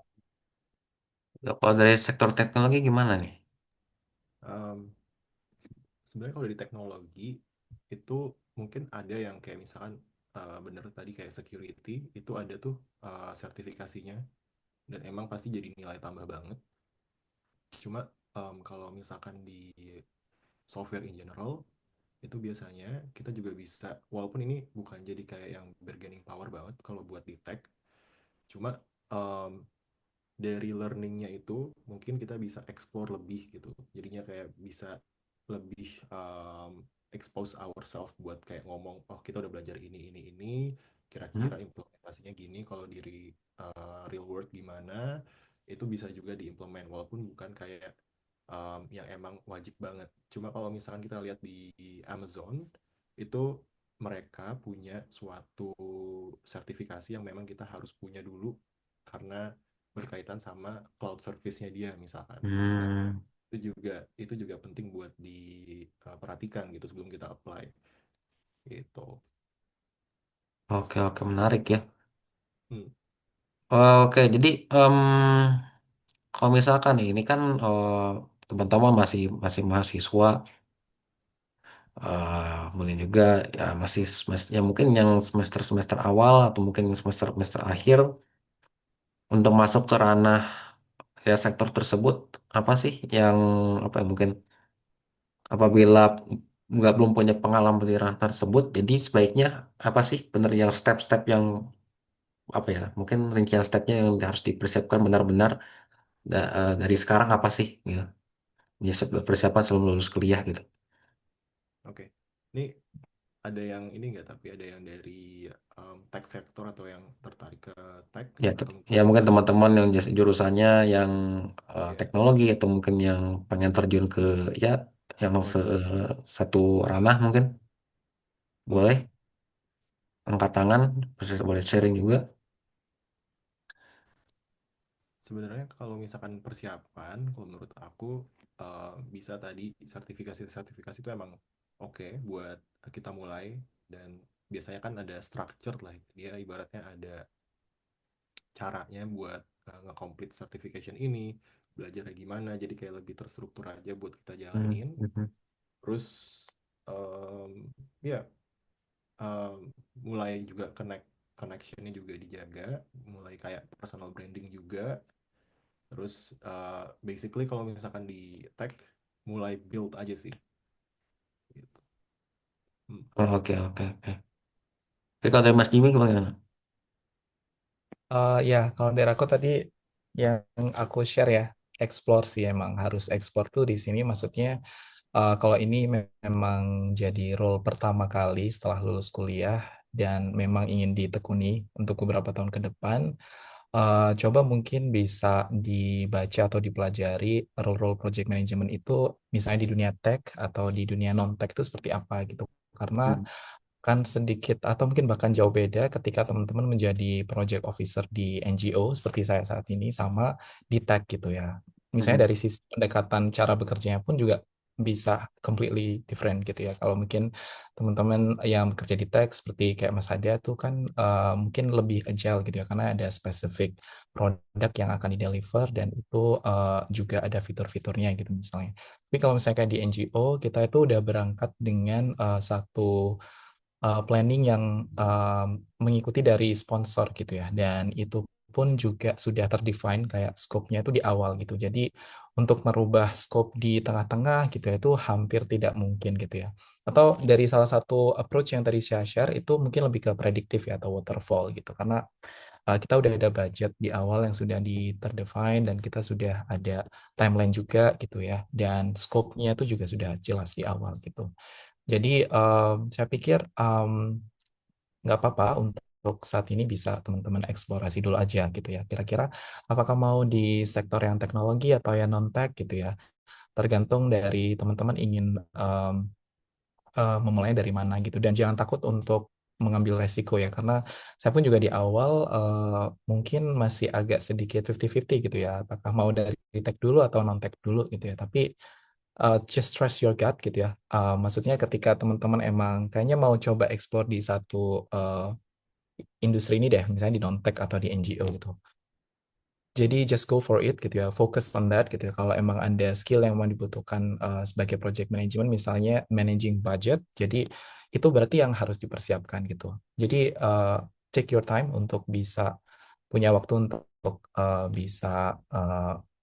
Kalau dari sektor teknologi gimana nih? Em, Sebenarnya kalau dari teknologi itu mungkin ada yang kayak misalkan bener tadi kayak security itu ada tuh sertifikasinya dan emang pasti jadi nilai tambah banget. Cuma kalau misalkan di software in general itu biasanya kita juga bisa, walaupun ini bukan jadi kayak yang bargaining power banget kalau buat di tech, cuma em, dari learningnya itu mungkin kita bisa explore lebih gitu, jadinya kayak bisa lebih expose ourselves buat kayak ngomong oh kita udah belajar ini Hmm? kira-kira implementasinya gini kalau di real world gimana, itu bisa juga diimplement walaupun bukan kayak yang emang wajib banget. Cuma kalau misalkan kita lihat di Amazon itu mereka punya suatu sertifikasi yang memang kita harus punya dulu karena berkaitan sama cloud service-nya dia misalkan. Nah, Hmm, itu juga penting buat diperhatikan gitu sebelum kita apply gitu. oke oke menarik ya. Hmm, Oke, jadi kalau misalkan nih, ini kan teman-teman masih masih mahasiswa, mungkin juga ya masih semester, ya mungkin yang semester semester awal atau mungkin semester semester akhir untuk masuk ke ranah ya sektor tersebut apa sih yang apa ya mungkin apabila nggak belum punya pengalaman di ranah tersebut, jadi sebaiknya apa sih benar yang step-step yang apa ya mungkin rincian stepnya yang harus dipersiapkan benar-benar dari sekarang apa sih gitu. Ya, persiapan sebelum lulus kuliah gitu. oke. Ini ada yang ini nggak, tapi ada yang dari tech sektor atau yang tertarik ke tech Ya, atau mungkin ya mungkin tertarik teman-teman yang jurusannya yang ya. teknologi atau mungkin yang pengen terjun ke ya yang Waduh. satu ranah mungkin Hmm. boleh angkat tangan, boleh sharing juga. Sebenarnya kalau misalkan persiapan, kalau menurut aku bisa tadi sertifikasi-sertifikasi itu emang oke buat kita mulai, dan biasanya kan ada structure lah, dia ibaratnya ada caranya buat nge-complete certification ini, belajarnya gimana, jadi kayak lebih terstruktur aja buat kita Hmm, jalanin. mhm. Terus em, ya mulai juga connectionnya juga dijaga, mulai kayak personal branding juga. Terus basically kalau misalkan di tech mulai build aja sih gitu. Hmm. Oh, oke oke oke. Oke, kalau dari Mas Jimmy gimana? Ya, kalau dari aku tadi yang aku share ya, explore sih emang harus explore tuh di sini. Maksudnya kalau ini memang jadi role pertama kali setelah lulus kuliah dan memang ingin ditekuni untuk beberapa tahun ke depan, coba mungkin bisa dibaca atau dipelajari role-role project management itu misalnya di dunia tech atau di dunia non-tech itu seperti apa gitu. Karena Hmm, kan sedikit atau mungkin bahkan jauh beda ketika teman-teman menjadi project officer di NGO seperti saya saat ini sama di tech gitu ya. Misalnya mhm. dari sisi pendekatan cara bekerjanya pun juga bisa completely different gitu ya. Kalau mungkin teman-teman yang bekerja di tech seperti kayak Mas Hada tuh kan mungkin lebih agile gitu ya, karena ada spesifik produk yang akan di-deliver dan itu juga ada fitur-fiturnya gitu misalnya. Tapi kalau misalnya kayak di NGO, kita itu udah berangkat dengan satu planning yang mengikuti dari sponsor gitu ya, dan itu pun juga sudah terdefine kayak scope-nya itu di awal gitu. Jadi untuk merubah scope di tengah-tengah gitu ya, itu hampir tidak mungkin gitu ya. Atau dari salah satu approach yang tadi saya share itu mungkin lebih ke prediktif ya atau waterfall gitu. Karena kita udah ada budget di awal yang sudah terdefine dan kita sudah ada timeline juga gitu ya. Dan scope-nya itu juga sudah jelas di awal gitu. Jadi saya pikir nggak apa-apa untuk saat ini bisa teman-teman eksplorasi dulu aja gitu ya. Kira-kira apakah mau di sektor yang teknologi atau yang non-tech gitu ya. Tergantung dari teman-teman ingin memulai dari mana gitu. Dan jangan takut untuk mengambil resiko ya. Karena saya pun juga di awal mungkin masih agak sedikit 50-50 gitu ya. Apakah mau dari tech dulu atau non-tech dulu gitu ya. Tapi just trust your gut gitu ya. Maksudnya ketika teman-teman emang kayaknya mau coba explore di satu industri ini deh, misalnya di non-tech atau di NGO gitu. Jadi just go for it gitu ya, focus on that gitu ya. Kalau emang ada skill yang mau dibutuhkan sebagai project management, misalnya managing budget, jadi itu berarti yang harus dipersiapkan gitu. Jadi take your time untuk bisa punya waktu untuk bisa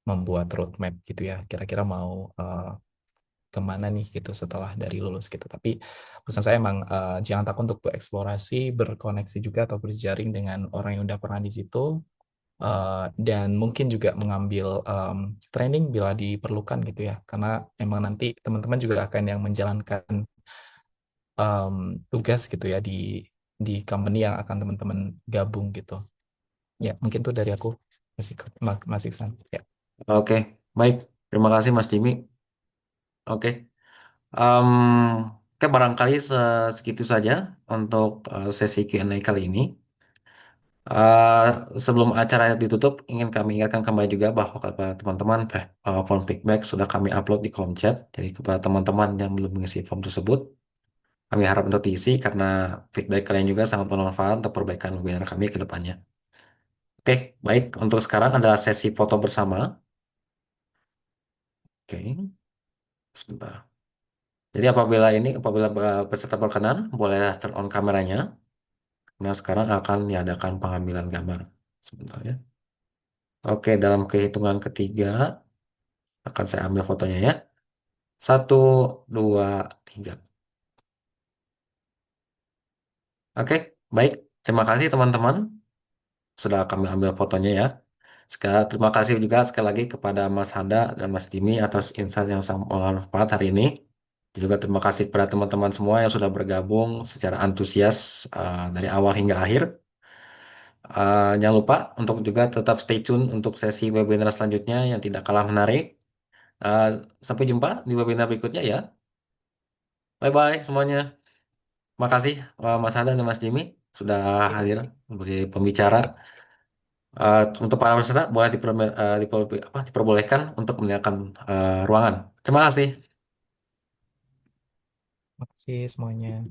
membuat roadmap gitu ya. Kira-kira mau kemana nih gitu setelah dari lulus gitu. Tapi pesan saya emang jangan takut untuk bereksplorasi, berkoneksi juga atau berjaring dengan orang yang udah pernah di situ, dan mungkin juga mengambil training bila diperlukan gitu ya. Karena emang nanti teman-teman juga akan yang menjalankan tugas gitu ya di company yang akan teman-teman gabung gitu. Ya, mungkin tuh dari aku Mas Iksan. Ya. Oke, baik. Terima kasih Mas Jimmy. Oke. Em, Oke, barangkali segitu saja untuk sesi Q&A kali ini. Eh, Sebelum acara ditutup, ingin kami ingatkan kembali juga bahwa kepada teman-teman, form feedback sudah kami upload di kolom chat. Jadi kepada teman-teman yang belum mengisi form tersebut, kami harap untuk diisi karena feedback kalian juga sangat bermanfaat untuk perbaikan webinar kami ke depannya. Oke, baik. Untuk sekarang adalah sesi foto bersama. Oke, sebentar. Jadi apabila peserta berkenan, boleh turn on kameranya. Nah, sekarang akan diadakan pengambilan gambar. Sebentar ya. Oke, dalam kehitungan ketiga akan saya ambil fotonya ya. Satu, dua, tiga. Oke, baik. Terima kasih teman-teman. Sudah kami ambil fotonya ya. Terima kasih juga sekali lagi kepada Mas Handa dan Mas Jimmy atas insight yang sangat bermanfaat hari ini. Juga terima kasih kepada teman-teman semua yang sudah bergabung secara antusias dari awal hingga akhir. Jangan lupa untuk juga tetap stay tune untuk sesi webinar selanjutnya yang tidak kalah menarik. Uh, Sampai jumpa di webinar berikutnya ya. Bye-bye semuanya. Makasih Mas Handa dan Mas Jimmy sudah hadir sebagai pembicara. Siap. Untuk para peserta boleh diperbolehkan untuk meninggalkan ruangan. Terima kasih. Terima kasih semuanya.